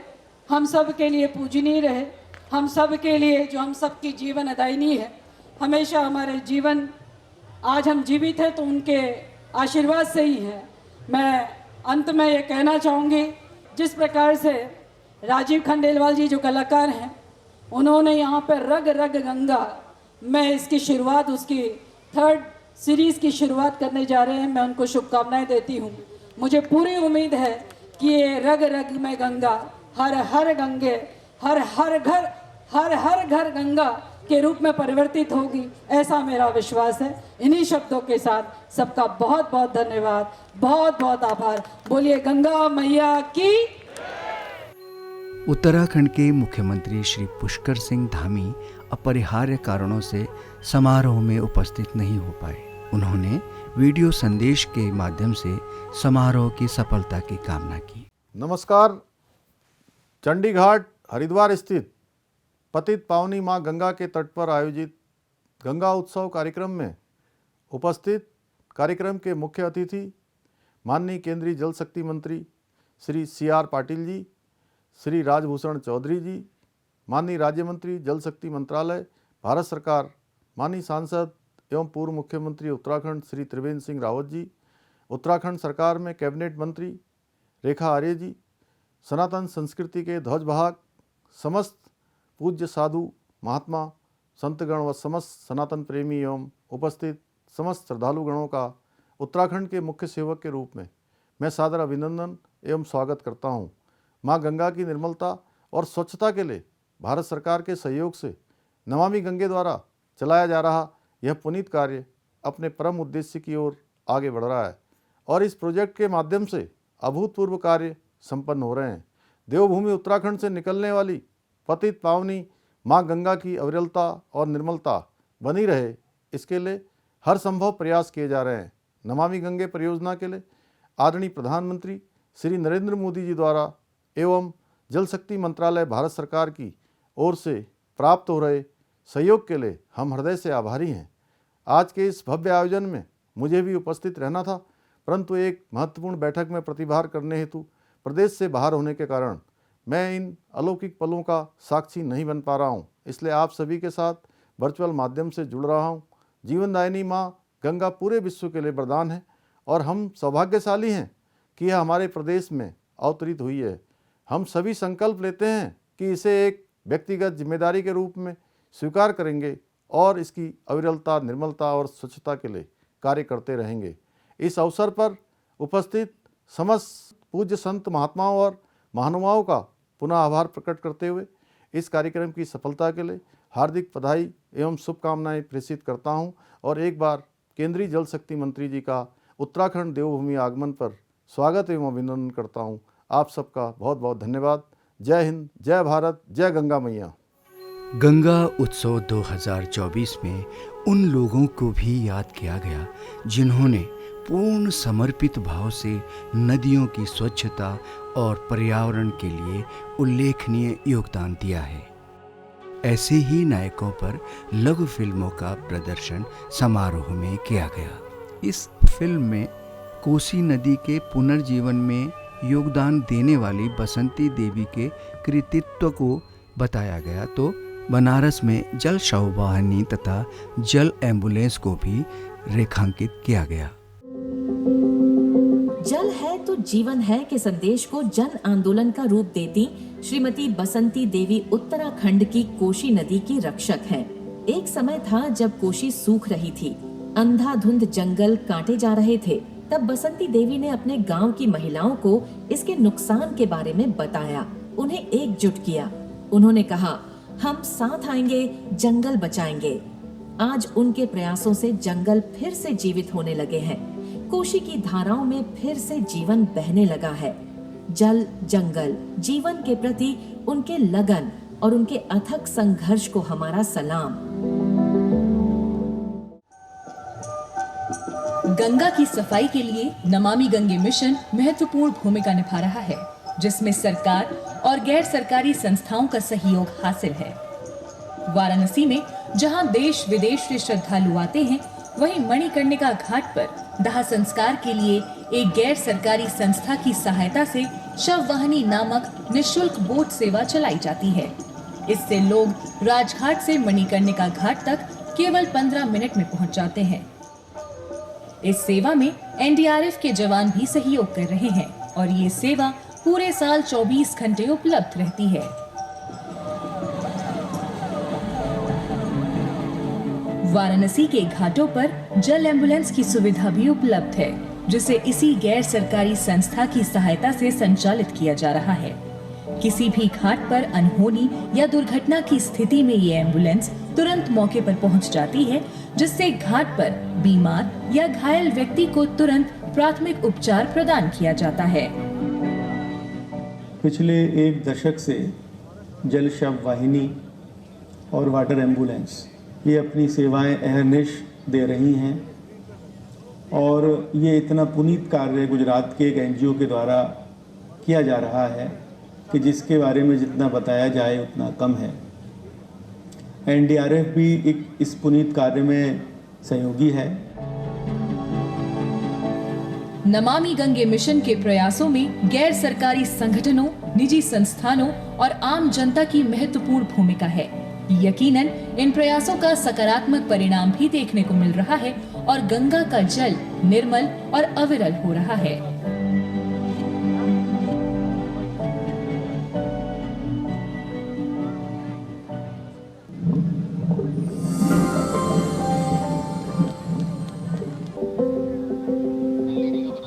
S14: हम सब के लिए पूजनीय रहे, हम सब के लिए जो हम सब की जीवन अदायनी है। हमेशा हमारे जीवन, आज हम जीवित हैं तो उनके आशीर्वाद से ही है। मैं अंत में ये कहना चाहूँगी, जिस प्रकार से राजीव खंडेलवाल जी जो कलाकार हैं, उन्होंने यहाँ पर रग रग गंगा में इसकी शुरुआत, उसकी 3rd सीरीज़ की शुरुआत करने जा रहे हैं। मैं उनको शुभकामनाएं देती हूँ। मुझे पूरी उम्मीद है कि ये रग रग में गंगा, हर हर गंगे, हर हर घर गंगा के रूप में परिवर्तित होगी, ऐसा मेरा विश्वास है। इन्हीं शब्दों के साथ सबका बहुत बहुत धन्यवाद, बहुत बहुत आभार। बोलिए गंगा मैया की।
S1: उत्तराखंड के मुख्यमंत्री श्री पुष्कर सिंह धामी अपरिहार्य कारणों से समारोह में उपस्थित नहीं हो पाए। उन्होंने वीडियो संदेश के माध्यम से समारोह की सफलता की कामना की।
S15: नमस्कार। चंडीघाट हरिद्वार स्थित पतित पावनी मां गंगा के तट पर आयोजित गंगा उत्सव कार्यक्रम में उपस्थित कार्यक्रम के मुख्य अतिथि माननीय केंद्रीय जल शक्ति मंत्री श्री CR पाटिल जी, श्री राजभूषण चौधरी जी, माननीय राज्य मंत्री जल शक्ति मंत्रालय भारत सरकार, माननीय सांसद एवं पूर्व मुख्यमंत्री उत्तराखंड श्री त्रिवेंद्र सिंह रावत जी, उत्तराखंड सरकार में कैबिनेट मंत्री रेखा आर्य जी, सनातन संस्कृति के ध्वजवाहक समस्त पूज्य साधु महात्मा संतगण व समस्त सनातन प्रेमी एवं उपस्थित समस्त श्रद्धालुगणों का उत्तराखंड के मुख्य सेवक के रूप में मैं सादर अभिनंदन एवं स्वागत करता हूं। मां गंगा की निर्मलता और स्वच्छता के लिए भारत सरकार के सहयोग से नमामि गंगे द्वारा चलाया जा रहा यह पुनीत कार्य अपने परम उद्देश्य की ओर आगे बढ़ रहा है और इस प्रोजेक्ट के माध्यम से अभूतपूर्व कार्य संपन्न हो रहे हैं। देवभूमि उत्तराखंड से निकलने वाली पतित पावनी मां गंगा की अविरलता और निर्मलता बनी रहे, इसके लिए हर संभव प्रयास किए जा रहे हैं। नमामि गंगे परियोजना के लिए आदरणीय प्रधानमंत्री श्री नरेंद्र मोदी जी द्वारा एवं जल शक्ति मंत्रालय भारत सरकार की ओर से प्राप्त हो रहे सहयोग के लिए हम हृदय से आभारी हैं। आज के इस भव्य आयोजन में मुझे भी उपस्थित रहना था, परंतु एक महत्वपूर्ण बैठक में प्रतिभाग करने हेतु प्रदेश से बाहर होने के कारण मैं इन अलौकिक पलों का साक्षी नहीं बन पा रहा हूँ। इसलिए आप सभी के साथ वर्चुअल माध्यम से जुड़ रहा हूँ। जीवनदायिनी माँ गंगा पूरे विश्व के लिए वरदान है और हम सौभाग्यशाली हैं कि यह हमारे प्रदेश में अवतरित हुई है। हम सभी संकल्प लेते हैं कि इसे एक व्यक्तिगत जिम्मेदारी के रूप में स्वीकार करेंगे और इसकी अविरलता, निर्मलता और स्वच्छता के लिए कार्य करते रहेंगे। इस अवसर पर उपस्थित समस्त पूज्य संत महात्माओं और महानुभावों का पुनः आभार प्रकट करते हुए इस कार्यक्रम की सफलता के लिए हार्दिक बधाई एवं शुभकामनाएं प्रेषित करता हूं और एक बार केंद्रीय जल शक्ति मंत्री जी का उत्तराखंड देवभूमि आगमन पर स्वागत एवं अभिनंदन करता हूं। आप सबका बहुत बहुत धन्यवाद। जय हिंद, जय भारत, जय गंगा मैया।
S1: गंगा उत्सव 2024 में उन लोगों को भी याद किया गया जिन्होंने पूर्ण समर्पित भाव से नदियों की स्वच्छता और पर्यावरण के लिए उल्लेखनीय योगदान दिया है। ऐसे ही नायकों पर लघु फिल्मों का प्रदर्शन समारोह में किया गया। इस फिल्म में कोसी नदी के पुनर्जीवन में योगदान देने वाली बसंती देवी के कृतित्व को बताया गया, तो बनारस में जल शववाहिनी तथा जल एम्बुलेंस को भी रेखांकित किया गया।
S16: जल है तो जीवन है के संदेश को जन आंदोलन का रूप देती श्रीमती बसंती देवी उत्तराखंड की कोसी नदी की रक्षक हैं। एक समय था जब कोसी सूख रही थी, अंधाधुंध जंगल काटे जा रहे थे। तब बसंती देवी ने अपने गांव की महिलाओं को इसके नुकसान के बारे में बताया, उन्हें एकजुट किया। उन्होंने कहा, हम साथ आएंगे, जंगल बचाएंगे। आज उनके प्रयासों से जंगल फिर से जीवित होने लगे हैं। कोसी की धाराओं में फिर से जीवन बहने लगा है। जल, जंगल, जीवन के प्रति उनके लगन और उनके अथक संघर्ष को हमारा सलाम।
S17: गंगा की सफाई के लिए नमामि गंगे मिशन महत्वपूर्ण भूमिका निभा रहा है, जिसमें सरकार और गैर सरकारी संस्थाओं का सहयोग हासिल है। वाराणसी में जहां देश विदेश से श्रद्धालु आते हैं, वहीं मणिकर्णिका घाट पर दाह संस्कार के लिए एक गैर सरकारी संस्था की सहायता से शववाहिनी नामक निःशुल्क बोट सेवा चलाई जाती है। इससे लोग राजघाट से मणिकर्णिका घाट तक केवल 15 मिनट में पहुंच जाते हैं। इस सेवा में एनडीआरएफ के जवान भी सहयोग कर रहे हैं और ये सेवा पूरे साल 24 घंटे उपलब्ध रहती है। वाराणसी के घाटों पर जल एम्बुलेंस की सुविधा भी उपलब्ध है, जिसे इसी गैर सरकारी संस्था की सहायता से संचालित किया जा रहा है। किसी भी घाट पर अनहोनी या दुर्घटना की स्थिति में ये एम्बुलेंस तुरंत मौके पर पहुंच जाती है, जिससे घाट पर बीमार या घायल व्यक्ति को तुरंत प्राथमिक उपचार प्रदान किया जाता है।
S10: पिछले एक दशक से जल शव वाहिनी और वाटर एम्बुलेंस ये अपनी सेवाएं अहर्निश दे रही हैं और ये इतना पुनीत कार्य गुजरात के एक एनजीओ के द्वारा किया जा रहा है कि जिसके बारे में जितना बताया जाए उतना कम है। एनडीआरएफ भी इस पुनीत कार्य में सहयोगी है।
S17: नमामि गंगे मिशन के प्रयासों में गैर सरकारी संगठनों, निजी संस्थानों और आम जनता की महत्वपूर्ण भूमिका है। यकीनन इन प्रयासों का सकारात्मक परिणाम भी देखने को मिल रहा है और गंगा का जल निर्मल और अविरल हो रहा है।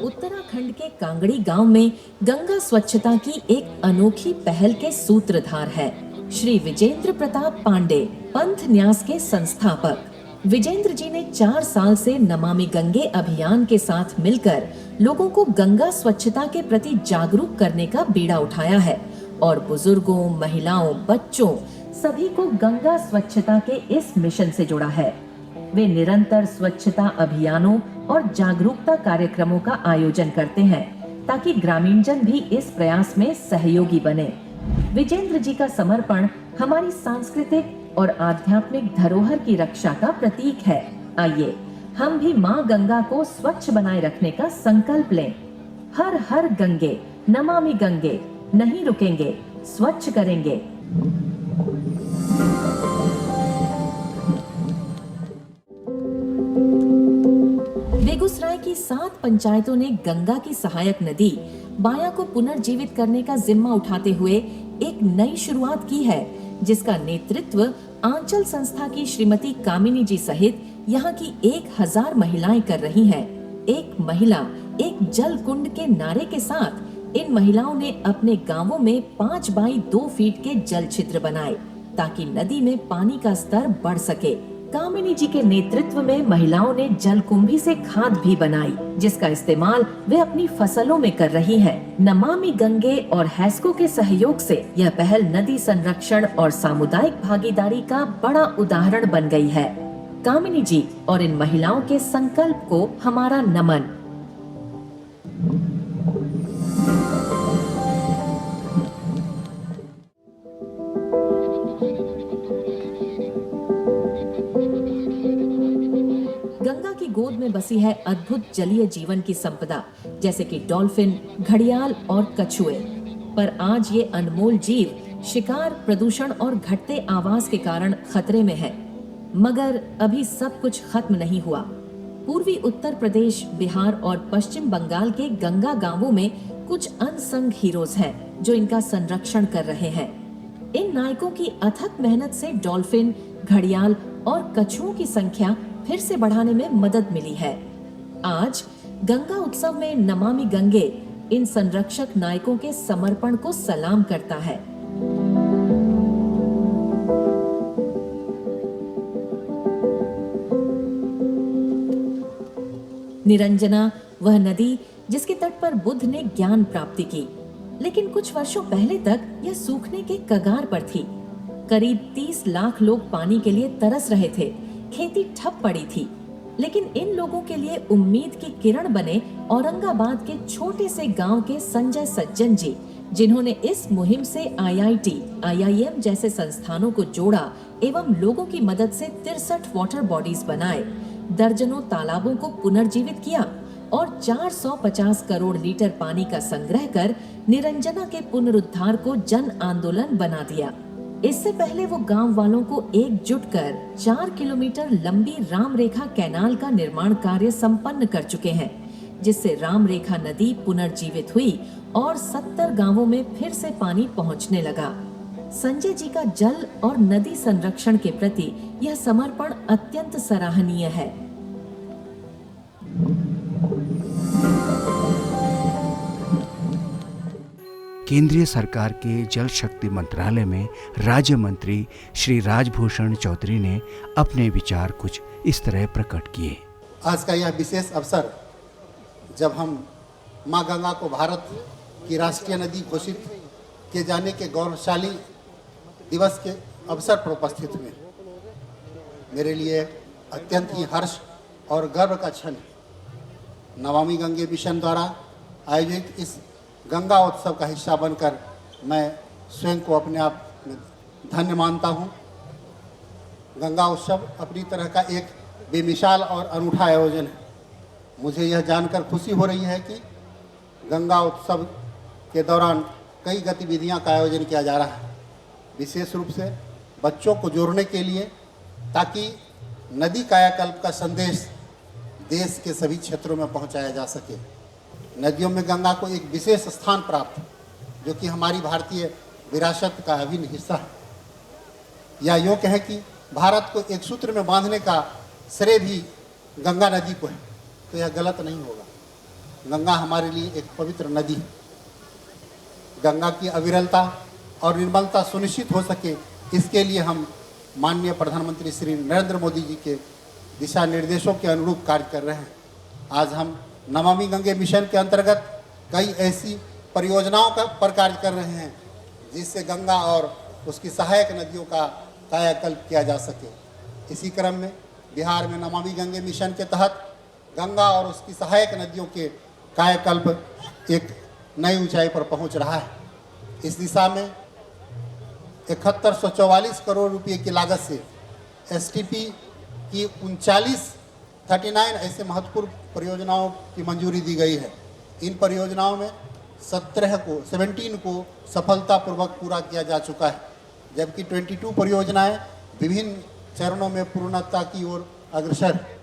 S16: उत्तराखंड के कांगड़ी गांव में गंगा स्वच्छता की एक अनोखी पहल के सूत्रधार है श्री विजेंद्र प्रताप पांडे, पंथ न्यास के संस्थापक। विजेंद्र जी ने 4 साल से नमामि गंगे अभियान के साथ मिलकर लोगों को गंगा स्वच्छता के प्रति जागरूक करने का बीड़ा उठाया है और बुजुर्गों, महिलाओं, बच्चों सभी को गंगा स्वच्छता के इस मिशन से जोड़ा है। वे निरंतर स्वच्छता अभियानों और जागरूकता कार्यक्रमों का आयोजन करते हैं ताकि ग्रामीण जन भी इस प्रयास में सहयोगी बने। विजेंद्र जी का समर्पण हमारी सांस्कृतिक और आध्यात्मिक धरोहर की रक्षा का प्रतीक है। आइए हम भी मां गंगा को स्वच्छ बनाए रखने का संकल्प लें। हर हर गंगे, नमामि गंगे, नहीं रुकेंगे, स्वच्छ करेंगे। बेगूसराय की 7 पंचायतों ने गंगा की सहायक नदी बाया को पुनर्जीवित करने का जिम्मा उठाते हुए एक नई शुरुआत की है, जिसका नेतृत्व आंचल संस्था की श्रीमती कामिनी जी सहित यहाँ की 1000 महिलाएं कर रही हैं। एक महिला एक जल कुंड के नारे के साथ इन महिलाओं ने अपने गांवों में 5 बाई 2 फीट के जल छिद्र बनाए ताकि नदी में पानी का स्तर बढ़ सके। कामिनी जी के नेतृत्व में महिलाओं ने जल कुंभी से खाद भी बनाई, जिसका इस्तेमाल वे अपनी फसलों में कर रही हैं। नमामि गंगे और हैस्को के सहयोग से यह पहल नदी संरक्षण और सामुदायिक भागीदारी का बड़ा उदाहरण बन गई है। कामिनी जी और इन महिलाओं के संकल्प को हमारा नमन। गंगा की गोद में बसी है अद्भुत जलीय जीवन की संपदा, जैसे कि डॉल्फिन, घड़ियाल और कछुए। पर आज ये अनमोल जीव शिकार, प्रदूषण और घटते आवास के कारण खतरे में है। मगर अभी सब कुछ खत्म नहीं हुआ। पूर्वी उत्तर प्रदेश, बिहार और पश्चिम बंगाल के गंगा गांवों में कुछ अनसंग हीरोज हैं जो इनका संरक्षण कर रहे हैं। इन नायकों की अथक मेहनत से डॉल्फिन, घड़ियाल और कछुओं की संख्या फिर से बढ़ाने में मदद मिली है। आज गंगा उत्सव में नमामि गंगे इन संरक्षक नायकों के समर्पण को सलाम करता है। निरंजना वह नदी जिसके तट पर बुद्ध ने ज्ञान प्राप्ति की, लेकिन कुछ वर्षों पहले तक यह सूखने के कगार पर थी। करीब 30 लाख लोग पानी के लिए तरस रहे थे। खेती ठप पड़ी थी, लेकिन इन लोगों के लिए उम्मीद की किरण बने औरंगाबाद के छोटे से गांव के संजय सज्जन जी, जिन्होंने इस मुहिम से IIT, IIM जैसे संस्थानों को जोड़ा एवं लोगों की मदद से 63 वाटर बॉडीज बनाए, दर्जनों तालाबों को पुनर्जीवित किया और 450 करोड़ लीटर पानी का संग्रह कर निरंजना के पुनरुद्धार को जन आंदोलन बना दिया। इससे पहले वो गांव वालों को एकजुट कर 4 किलोमीटर लंबी राम रेखा कैनाल का निर्माण कार्य संपन्न कर चुके हैं, जिससे राम रेखा नदी पुनर्जीवित हुई और 70 गांवों में फिर से पानी पहुंचने लगा। संजय जी का जल और नदी संरक्षण के प्रति यह समर्पण अत्यंत सराहनीय है।
S1: केंद्रीय सरकार के जल शक्ति मंत्रालय में राज्य मंत्री श्री राजभूषण चौधरी ने अपने विचार कुछ इस तरह प्रकट किए।
S18: आज का यह विशेष अवसर जब हम माँ गंगा को भारत की राष्ट्रीय नदी घोषित किए जाने के गौरवशाली दिवस के अवसर पर उपस्थित हुए, मेरे लिए अत्यंत ही हर्ष और गर्व का क्षण। नमामि गंगे मिशन द्वारा आयोजित इस गंगा उत्सव का हिस्सा बनकर मैं स्वयं को अपने आप में धन्य मानता हूँ। गंगा उत्सव अपनी तरह का एक बेमिसाल और अनूठा आयोजन है। मुझे यह जानकर खुशी हो रही है कि गंगा उत्सव के दौरान कई गतिविधियां का आयोजन किया जा रहा है, विशेष रूप से बच्चों को जोड़ने के लिए, ताकि नदी कायाकल्प का संदेश देश के सभी क्षेत्रों में पहुंचाया जा सके। नदियों में गंगा को एक विशेष स्थान प्राप्त, जो कि हमारी भारतीय विरासत का अभिन्न हिस्सा है। या यूँ कहें कि भारत को एक सूत्र में बांधने का श्रेय भी गंगा नदी को है, तो यह गलत नहीं होगा। गंगा हमारे लिए एक पवित्र नदी है। गंगा की अविरलता और निर्मलता सुनिश्चित हो सके, इसके लिए हम माननीय प्रधानमंत्री श्री नरेंद्र मोदी जी के दिशा निर्देशों के अनुरूप कार्य कर रहे हैं। आज हम नमामि गंगे मिशन के अंतर्गत कई ऐसी परियोजनाओं पर कार्य कर रहे हैं जिससे गंगा और उसकी सहायक नदियों का कायाकल्प किया जा सके। इसी क्रम में बिहार में नमामि गंगे मिशन के तहत गंगा और उसकी सहायक नदियों के कायाकल्प एक नई ऊंचाई पर पहुंच रहा है। इस दिशा में 7144 करोड़ रुपए की लागत से एसटीपी की 39 ऐसे महत्वपूर्ण परियोजनाओं की मंजूरी दी गई है। इन परियोजनाओं में 17 को सफलतापूर्वक पूरा किया जा चुका है, जबकि 22 परियोजनाएं विभिन्न चरणों में पूर्णता की ओर अग्रसर है।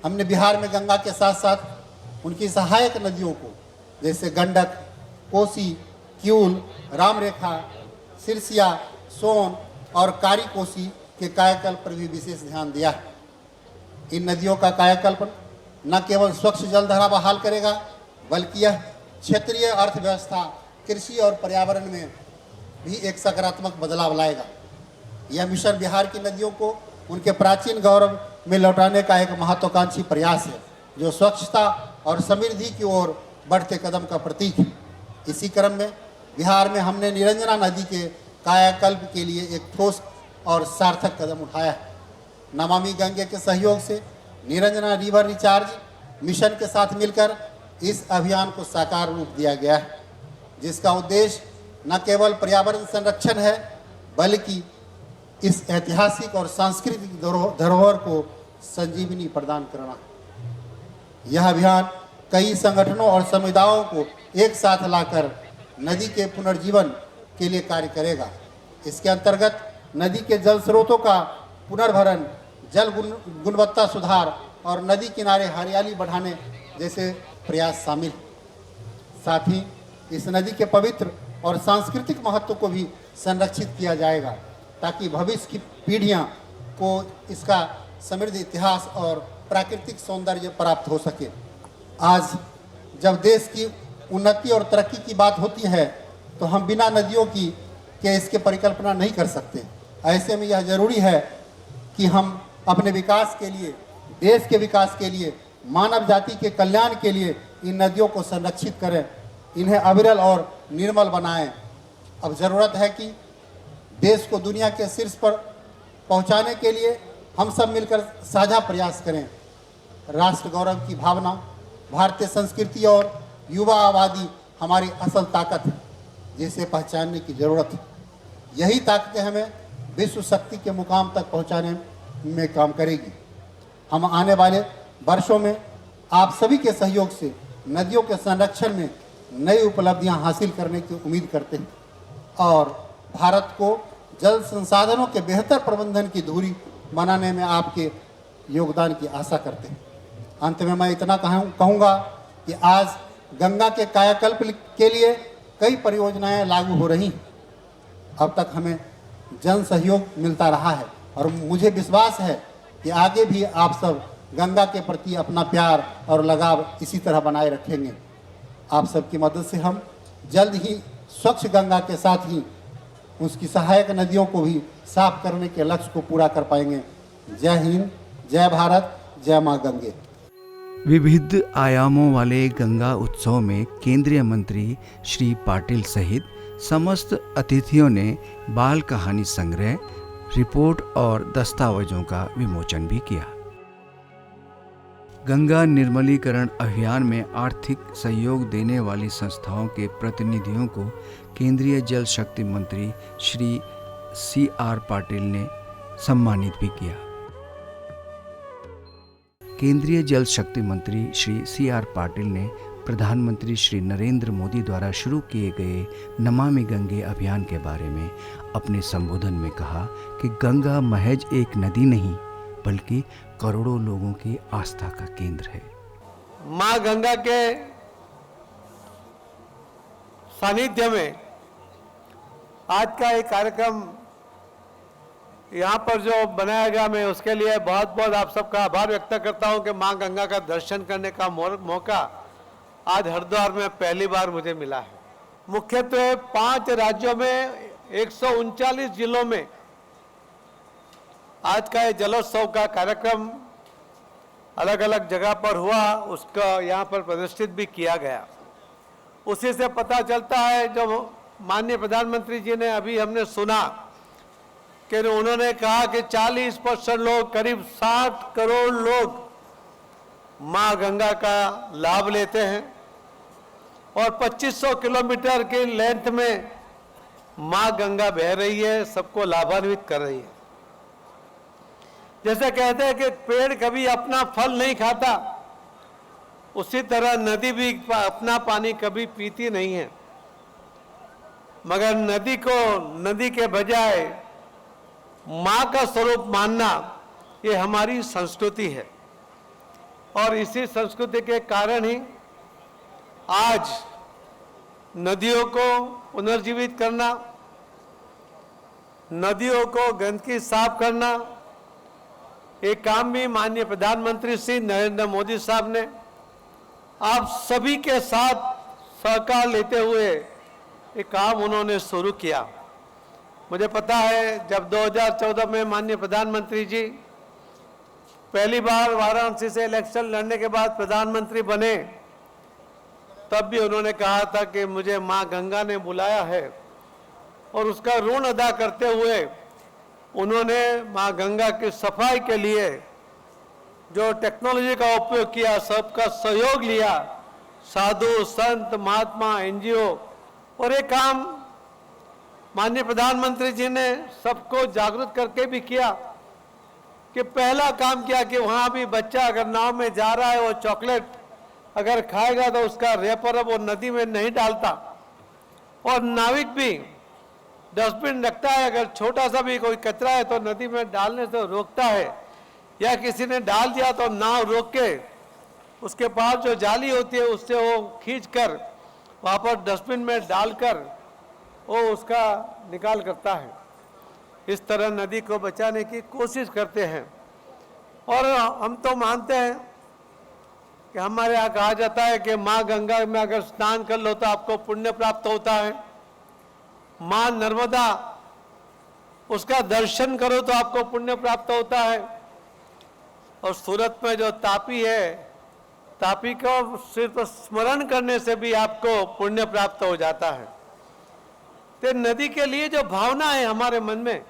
S18: हमने बिहार में गंगा के साथ साथ उनकी सहायक नदियों को, जैसे गंडक, कोसी, क्यूल, रामरेखा, सिरसिया, सोन और कारी कोसी के कायाकल्प पर भी विशेष ध्यान दिया है। इन नदियों का कायाकल्प न केवल स्वच्छ जलधारा बहाल करेगा, बल्कि यह क्षेत्रीय अर्थव्यवस्था, कृषि और पर्यावरण में भी एक सकारात्मक बदलाव लाएगा। यह मिशन बिहार की नदियों को उनके प्राचीन गौरव में लौटाने का एक महत्वाकांक्षी प्रयास है, जो स्वच्छता और समृद्धि की ओर बढ़ते कदम का प्रतीक है। इसी क्रम में बिहार में हमने निरंजना नदी के कायाकल्प के लिए एक ठोस और सार्थक कदम उठाया है। नमामि गंगे के सहयोग से निरंजना रिवर रिचार्ज मिशन के साथ मिलकर इस अभियान को साकार रूप दिया गया है, जिसका उद्देश्य न केवल पर्यावरण संरक्षण है, बल्कि इस ऐतिहासिक और सांस्कृतिक धरोहर को संजीवनी प्रदान करना है। यह अभियान कई संगठनों और समुदायों को एक साथ लाकर नदी के पुनर्जीवन के लिए कार्य करेगा। इसके अंतर्गत नदी के जल स्रोतों का पुनर्भरण, जल गुणवत्ता सुधार और नदी किनारे हरियाली बढ़ाने जैसे प्रयास शामिल। साथ ही इस नदी के पवित्र और सांस्कृतिक महत्व को भी संरक्षित किया जाएगा, ताकि भविष्य की पीढ़ियां को इसका समृद्ध इतिहास और प्राकृतिक सौंदर्य प्राप्त हो सके। आज जब देश की उन्नति और तरक्की की बात होती है, तो हम बिना नदियों के इसके परिकल्पना नहीं कर सकते। ऐसे में यह जरूरी है कि हम अपने विकास के लिए, देश के विकास के लिए, मानव जाति के कल्याण के लिए इन नदियों को संरक्षित करें, इन्हें अविरल और निर्मल बनाएं। अब ज़रूरत है कि देश को दुनिया के शीर्ष पर पहुंचाने के लिए हम सब मिलकर साझा प्रयास करें। राष्ट्र गौरव की भावना, भारतीय संस्कृति और युवा आबादी हमारी असल ताकत है, जिसे पहचानने की ज़रूरत है। यही ताकतें हमें विश्व शक्ति के मुकाम तक पहुंचाने में काम करेगी। हम आने वाले वर्षों में आप सभी के सहयोग से नदियों के संरक्षण में नई उपलब्धियां हासिल करने की उम्मीद करते हैं और भारत को जल संसाधनों के बेहतर प्रबंधन की धुरी बनाने में आपके योगदान की आशा करते हैं। अंत में मैं इतना कहूँगा कि आज गंगा के कायाकल्प के लिए कई परियोजनाएं लागू हो रही हैं। अब तक हमें जन सहयोग मिलता रहा है और मुझे विश्वास है कि आगे भी आप सब गंगा के प्रति अपना प्यार और लगाव इसी तरह बनाए रखेंगे। आप सबकी मदद से हम जल्द ही स्वच्छ गंगा के साथ ही उसकी सहायक नदियों को भी साफ करने के लक्ष्य को पूरा कर पाएंगे। जय हिंद, जय भारत, जय माँ गंगे।
S1: विविध आयामों वाले गंगा उत्सव में केंद्रीय मंत्री श्री पाटिल सहित समस्त अतिथियों ने बाल कहानी संग्रह, रिपोर्ट और दस्तावेजों का विमोचन भी किया। गंगा निर्मलीकरण अभियान में आर्थिक सहयोग देने वाली संस्थाओं के प्रतिनिधियों को केंद्रीय जल शक्ति मंत्री श्री CR पाटिल ने सम्मानित भी किया। केंद्रीय जल शक्ति मंत्री श्री CR पाटिल ने प्रधानमंत्री श्री नरेंद्र मोदी द्वारा शुरू किए गए नमामि गंगे अभियान के बारे में अपने संबोधन में कहा कि गंगा महज एक नदी नहीं बल्कि करोड़ों लोगों की आस्था का केंद्र है।
S19: मां गंगा के सानिध्य में आज का एक कार्यक्रम यहाँ पर जो बनाया गया, मैं उसके लिए बहुत बहुत आप सबका आभार व्यक्त करता हूँ कि मां गंगा का दर्शन करने का मौका आज हरिद्वार में पहली बार मुझे मिला है। मुख्यत्वे 5 राज्यों में 139 जिलों में आज का ये जलोत्सव का कार्यक्रम अलग अलग जगह पर हुआ, उसका यहाँ पर प्रदर्शित भी किया गया। उसी से पता चलता है, जो माननीय प्रधानमंत्री जी ने अभी हमने सुना कि उन्होंने कहा कि 40% लोग, करीब 60 करोड़ लोग माँ गंगा का लाभ लेते हैं और 2500 किलोमीटर की लेंथ में माँ गंगा बह रही है, सबको लाभान्वित कर रही है। जैसे कहते हैं कि पेड़ कभी अपना फल नहीं खाता, उसी तरह नदी भी अपना पानी कभी पीती नहीं है, मगर नदी को नदी के बजाय माँ का स्वरूप मानना ये हमारी संस्कृति है। और इसी संस्कृति के कारण ही आज नदियों को पुनर्जीवित करना, नदियों को गंदगी साफ करना, एक काम भी माननीय प्रधानमंत्री श्री नरेंद्र मोदी साहब ने आप सभी के साथ सहकार लेते हुए एक काम उन्होंने शुरू किया। मुझे पता है, जब 2014 में माननीय प्रधानमंत्री जी पहली बार वाराणसी से इलेक्शन लड़ने के बाद प्रधानमंत्री बने, तब भी उन्होंने कहा था कि मुझे माँ गंगा ने बुलाया है, और उसका ऋण अदा करते हुए उन्होंने माँ गंगा की सफाई के लिए जो टेक्नोलॉजी का उपयोग किया, सबका सहयोग लिया, साधु संत महात्मा NGO, और ये काम माननीय प्रधानमंत्री जी ने सबको जागरूक करके भी किया कि पहला काम किया कि वहाँ भी बच्चा अगर नाव में जा रहा है, वो चॉकलेट अगर खाएगा तो उसका रेपर वो नदी में नहीं डालता, और नाविक भी डस्टबिन रखता है, अगर छोटा सा भी कोई कचरा है तो नदी में डालने से रोकता है, या किसी ने डाल दिया तो नाव रोक के उसके पास जो जाली होती है उससे वो खींचकर वहाँ पर डस्टबिन में डालकर वो उसका निकाल करता है। इस तरह नदी को बचाने की कोशिश करते हैं। और हम तो मानते हैं कि हमारे यहाँ कहा जाता है कि माँ गंगा में अगर स्नान कर लो तो आपको पुण्य प्राप्त होता है, माँ नर्मदा उसका दर्शन करो तो आपको पुण्य प्राप्त होता है, और सूरत में जो तापी है, तापी को सिर्फ स्मरण करने से भी आपको पुण्य प्राप्त हो जाता है। तो नदी के लिए जो भावना है हमारे मन में,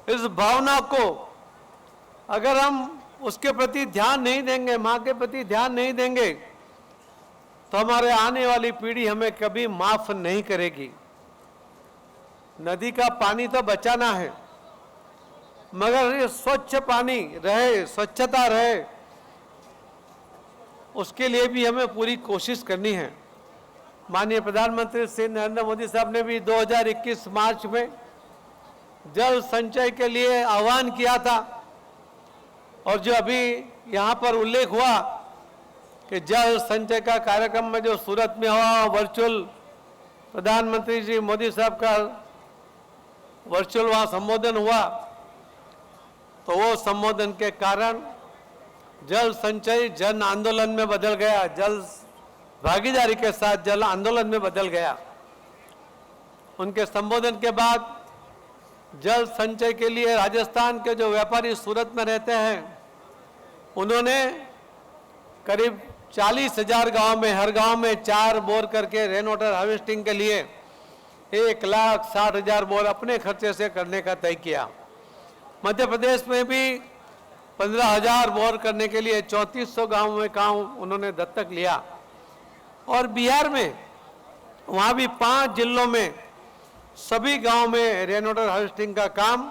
S19: इस भावना को अगर हम उसके प्रति ध्यान नहीं देंगे, माँ के प्रति ध्यान नहीं देंगे, तो हमारे आने वाली पीढ़ी हमें कभी माफ नहीं करेगी। नदी का पानी तो बचाना है, मगर ये स्वच्छ पानी रहे, स्वच्छता रहे, उसके लिए भी हमें पूरी कोशिश करनी है। माननीय प्रधानमंत्री श्री नरेंद्र मोदी साहब ने भी 2021 मार्च में जल संचय के लिए आह्वान किया था, और जो अभी यहाँ पर उल्लेख हुआ कि जल संचय का कार्यक्रम में जो सूरत में हुआ, वर्चुअल प्रधानमंत्री जी मोदी साहब का वर्चुअल वहाँ संबोधन हुआ, तो वो संबोधन के कारण जल संचय जन आंदोलन में बदल गया, जल भागीदारी के साथ जल आंदोलन में बदल गया। उनके संबोधन के बाद जल संचय के लिए राजस्थान के जो व्यापारी सूरत में रहते हैं, उन्होंने करीब 40,000 गांव में, हर गांव में 4 बोर करके रेन वाटर हार्वेस्टिंग के लिए 1,60,000 बोर अपने खर्चे से करने का तय किया। मध्य प्रदेश में भी 15,000 बोर करने के लिए 3400 गाँव में काम उन्होंने दत्तक लिया। और बिहार में वहाँ भी 5 जिलों में सभी गांव में रेन वाटर हार्वेस्टिंग का काम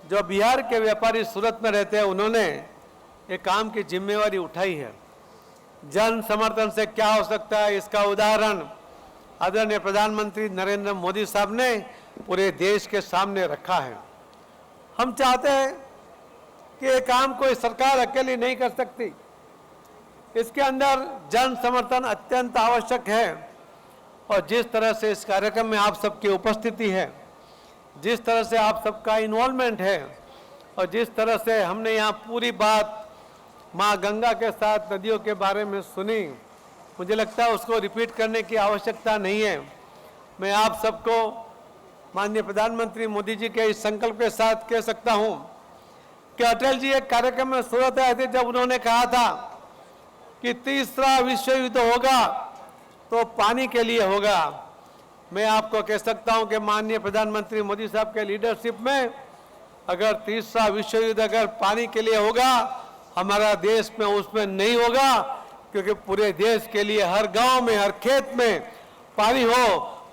S19: जो बिहार के व्यापारी सूरत में रहते हैं, उन्होंने ये काम की जिम्मेवारी उठाई है। जन समर्थन से क्या हो सकता है, इसका उदाहरण आदरणीय प्रधानमंत्री नरेंद्र मोदी साहब ने पूरे देश के सामने रखा है। हम चाहते हैं कि ये काम कोई सरकार अकेली नहीं कर सकती, इसके अंदर जन समर्थन अत्यंत आवश्यक है। और जिस तरह से इस कार्यक्रम में आप सबकी उपस्थिति है, जिस तरह से आप सबका इन्वॉल्वमेंट है और जिस तरह से हमने यहाँ पूरी बात माँ गंगा के साथ नदियों के बारे में सुनी, मुझे लगता है उसको रिपीट करने की आवश्यकता नहीं है। मैं आप सबको माननीय प्रधानमंत्री मोदी जी के इस संकल्प के साथ कह सकता हूँ कि अटल जी एक कार्यक्रम में सूरत आए थे जब उन्होंने कहा था कि तीसरा विश्व युद्ध होगा तो पानी के लिए होगा। मैं आपको कह सकता हूं कि माननीय प्रधानमंत्री मोदी साहब के लीडरशिप में अगर तीसरा विश्व युद्ध अगर पानी के लिए होगा, हमारा देश में उसमें नहीं होगा, क्योंकि पूरे देश के लिए हर गांव में, हर खेत में पानी हो,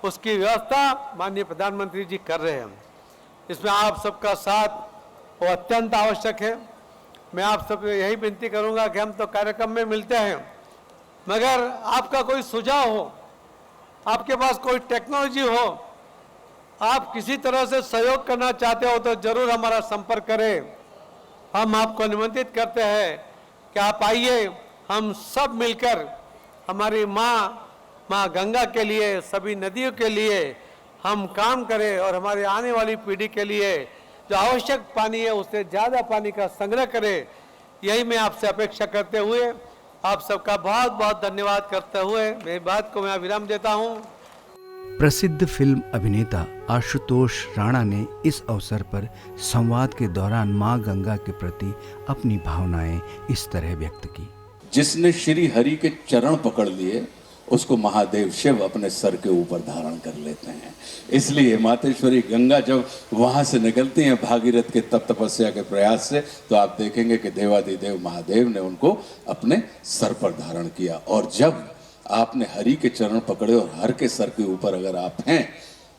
S19: उसकी व्यवस्था माननीय प्रधानमंत्री जी कर रहे हैं। इसमें आप सबका साथ वो अत्यंत आवश्यक है। मैं आप सबसे यही विनती करूंगा कि हम तो कार्यक्रम में मिलते हैं, मगर आपका कोई सुझाव हो, आपके पास कोई टेक्नोलॉजी हो, आप किसी तरह से सहयोग करना चाहते हो तो जरूर हमारा संपर्क करें। हम आपको निमंत्रित करते हैं कि आप आइए, हम सब मिलकर हमारी माँ गंगा के लिए, सभी नदियों के लिए हम काम करें और हमारे आने वाली पीढ़ी के लिए जो आवश्यक पानी है उससे ज़्यादा पानी का संग्रह करें। यही मैं आपसे अपेक्षा करते हुए आप सबका बहुत बहुत धन्यवाद करते हुए मेरी बात को मैं विराम देता हूँ।
S1: प्रसिद्ध फिल्म अभिनेता आशुतोष राणा ने इस अवसर पर संवाद के दौरान मां गंगा के प्रति अपनी भावनाएं इस तरह व्यक्त की।
S20: जिसने श्री हरि के चरण पकड़ लिए उसको महादेव शिव अपने सर के ऊपर धारण कर लेते हैं। इसलिए मातेश्वरी गंगा जब वहां से निकलती हैं भागीरथ के तप तपस्या के प्रयास से, तो आप देखेंगे कि देवादिदेव महादेव ने उनको अपने सर पर धारण किया। और जब आपने हरि के चरण पकड़े और हर के सर के ऊपर अगर आप हैं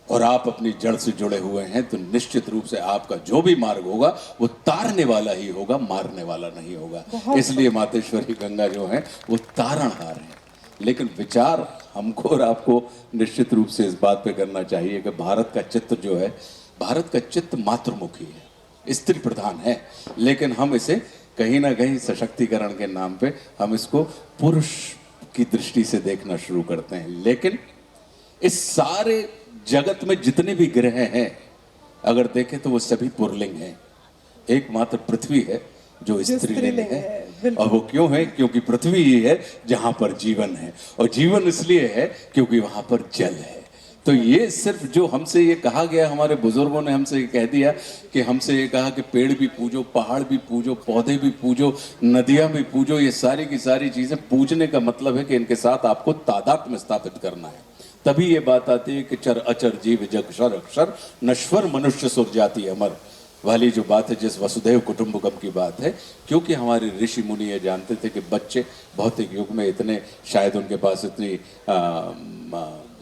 S20: और आप अपनी जड़ से जुड़े हुए हैं, तो निश्चित रूप से आपका जो भी मार्ग होगा वो तारने वाला ही होगा, मारने वाला नहीं होगा। इसलिए मातेश्वरी गंगा जो है वो तारणहार है। लेकिन विचार हमको और आपको निश्चित रूप से इस बात पे करना चाहिए कि भारत का चित्त जो है, भारत का चित्त मातृमुखी है, स्त्री प्रधान है, लेकिन हम इसे कहीं ना कहीं सशक्तिकरण के नाम पे हम इसको पुरुष की दृष्टि से देखना शुरू करते हैं। लेकिन इस सारे जगत में जितने भी ग्रह हैं अगर देखें तो वो सभी पुरलिंग हैं। एकमात्र पृथ्वी है जो स्त्रीलिंग है। और वो क्यों है? क्योंकि पृथ्वी ही है जहां पर जीवन है, और जीवन इसलिए है क्योंकि वहां पर जल है। तो ये सिर्फ जो हमसे ये कहा गया, हमारे बुजुर्गों ने हमसे ये कह दिया कि हमसे ये कहा कि पेड़ भी पूजो, पहाड़ भी पूजो, पौधे भी पूजो, नदियां भी पूजो, ये सारी की सारी चीजें पूजने का मतलब है कि इनके साथ आपको तादात्म्य में स्थापित करना है। तभी ये बात आती है कि चर अचर जीव जग क्षर अक्षर नश्वर मनुष्य सुर जाति अमर वाली जो बात है, जिस वसुधैव कुटुंबकम की बात है। क्योंकि हमारे ऋषि मुनि ये जानते थे कि बच्चे भौतिक युग में इतने शायद उनके पास इतनी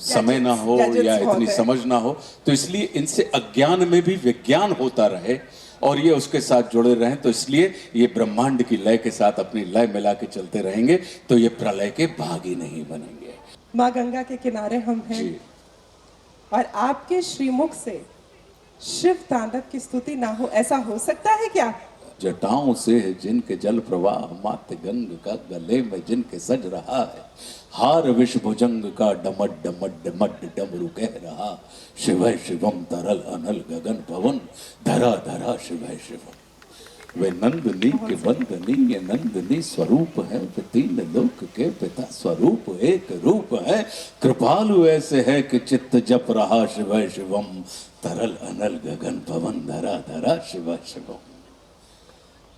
S20: समय ना हो या इतनी समझ ना हो, तो इसलिए इनसे अज्ञान में भी विज्ञान होता रहे और ये उसके साथ जुड़े रहें। तो इसलिए ये ब्रह्मांड की लय के साथ अपनी लय मिला के चलते रहेंगे, तो ये प्रलय के भागी नहीं बनेंगे।
S11: माँ गंगा के किनारे हम हैं और आपके श्रीमुख से शिव तांडव की स्तुति ना हो, ऐसा हो सकता है क्या?
S20: जटाओं से जिनके जल प्रवाह, मात गंग का गले में जिनके सज रहा है, हार विष भुजंग का डमड डमड डमड डमरू कह रहा, शिवय शिवम तरल अनल गगन पवन, धरा धरा शिवय शिवम। वे नंदनी के वंदनी ये नंदनी स्वरूप है, वे तीन लोक के पिता स्वरूप एक रूप है। कृपालु ऐसे है कि चित्त जप रहा शिव शिवम, तरल अनल गगन पवन धरा धरा शिव शिवम।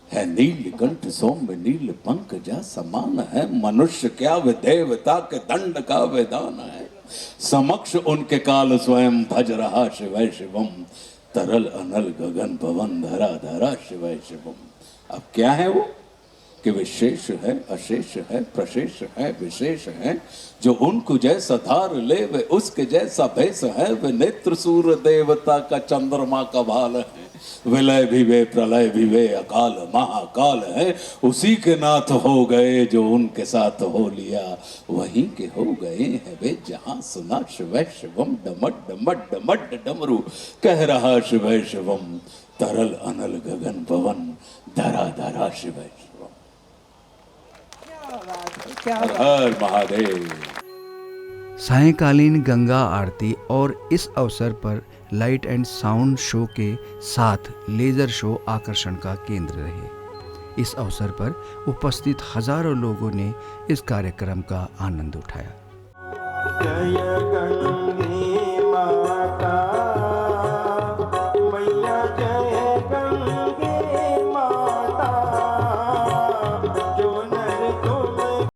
S20: है नीलकंठ सौम्य नील पंकजा समान है, मनुष्य क्या वे देवता के दंड का विधान है। समक्ष उनके काल स्वयं भज रहा शिव शिवम, तरल अनल गगन पवन धरा धरा शिव शिवम। अब क्या है वो कि विशेष है, अशेष है, प्रशेष है, विशेष है। जो उनको जैसा धार ले वे उसके जैसा भेष है। वे नेत्र सूर्य देवता का चंद्रमा का भाल है। विलय भी वे प्रलय भी वे अकाल महाकाल है। उसी के नाथ हो गए जो उनके साथ हो लिया, वहीं के हो गए हैं वे जहां सुना शिव शिवम। डमट डमट डमट डमरू कह रहा शिव शिवम, तरल अनल गगन पवन धरा धरा शिव शिवम। हर हर महादेव।
S1: सायंकालीन गंगा आरती और इस अवसर पर लाइट एंड साउंड शो के साथ लेजर शो आकर्षण का केंद्र रहे। इस अवसर पर उपस्थित हजारों लोगों ने इस कार्यक्रम का आनंद उठाया।
S21: जय गंगे माता मैया, जय गंगे माता, जो नर तुम।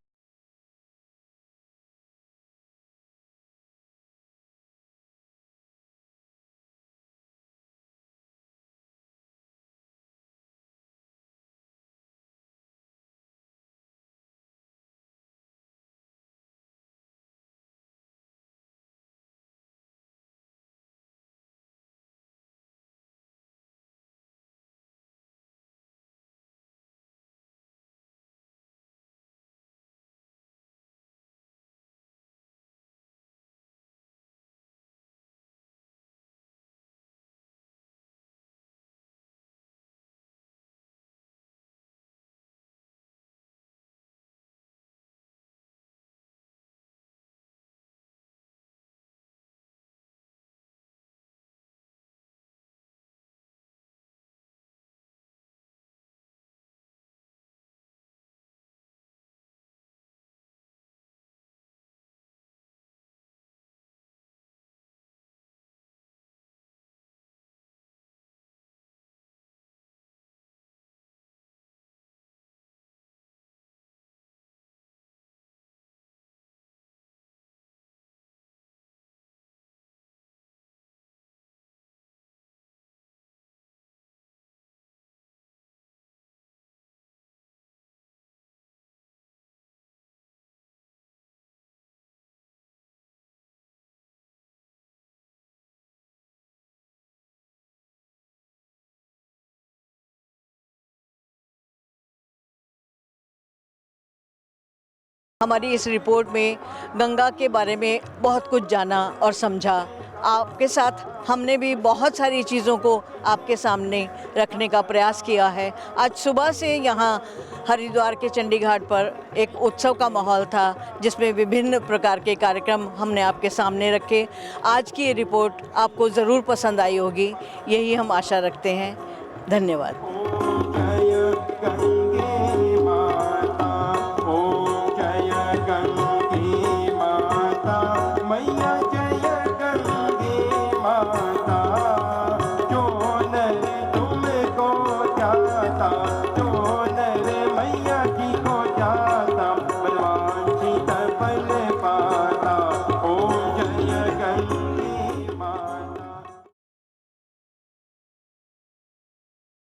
S2: हमारी इस रिपोर्ट में गंगा के बारे में बहुत कुछ जाना और समझा। आपके साथ हमने भी बहुत सारी चीज़ों को आपके सामने रखने का प्रयास किया है। आज सुबह से यहाँ हरिद्वार के चंडी घाट पर एक उत्सव का माहौल था, जिसमें विभिन्न प्रकार के कार्यक्रम हमने आपके सामने रखे। आज की ये रिपोर्ट आपको ज़रूर पसंद आई होगी, यही हम आशा रखते हैं। धन्यवाद।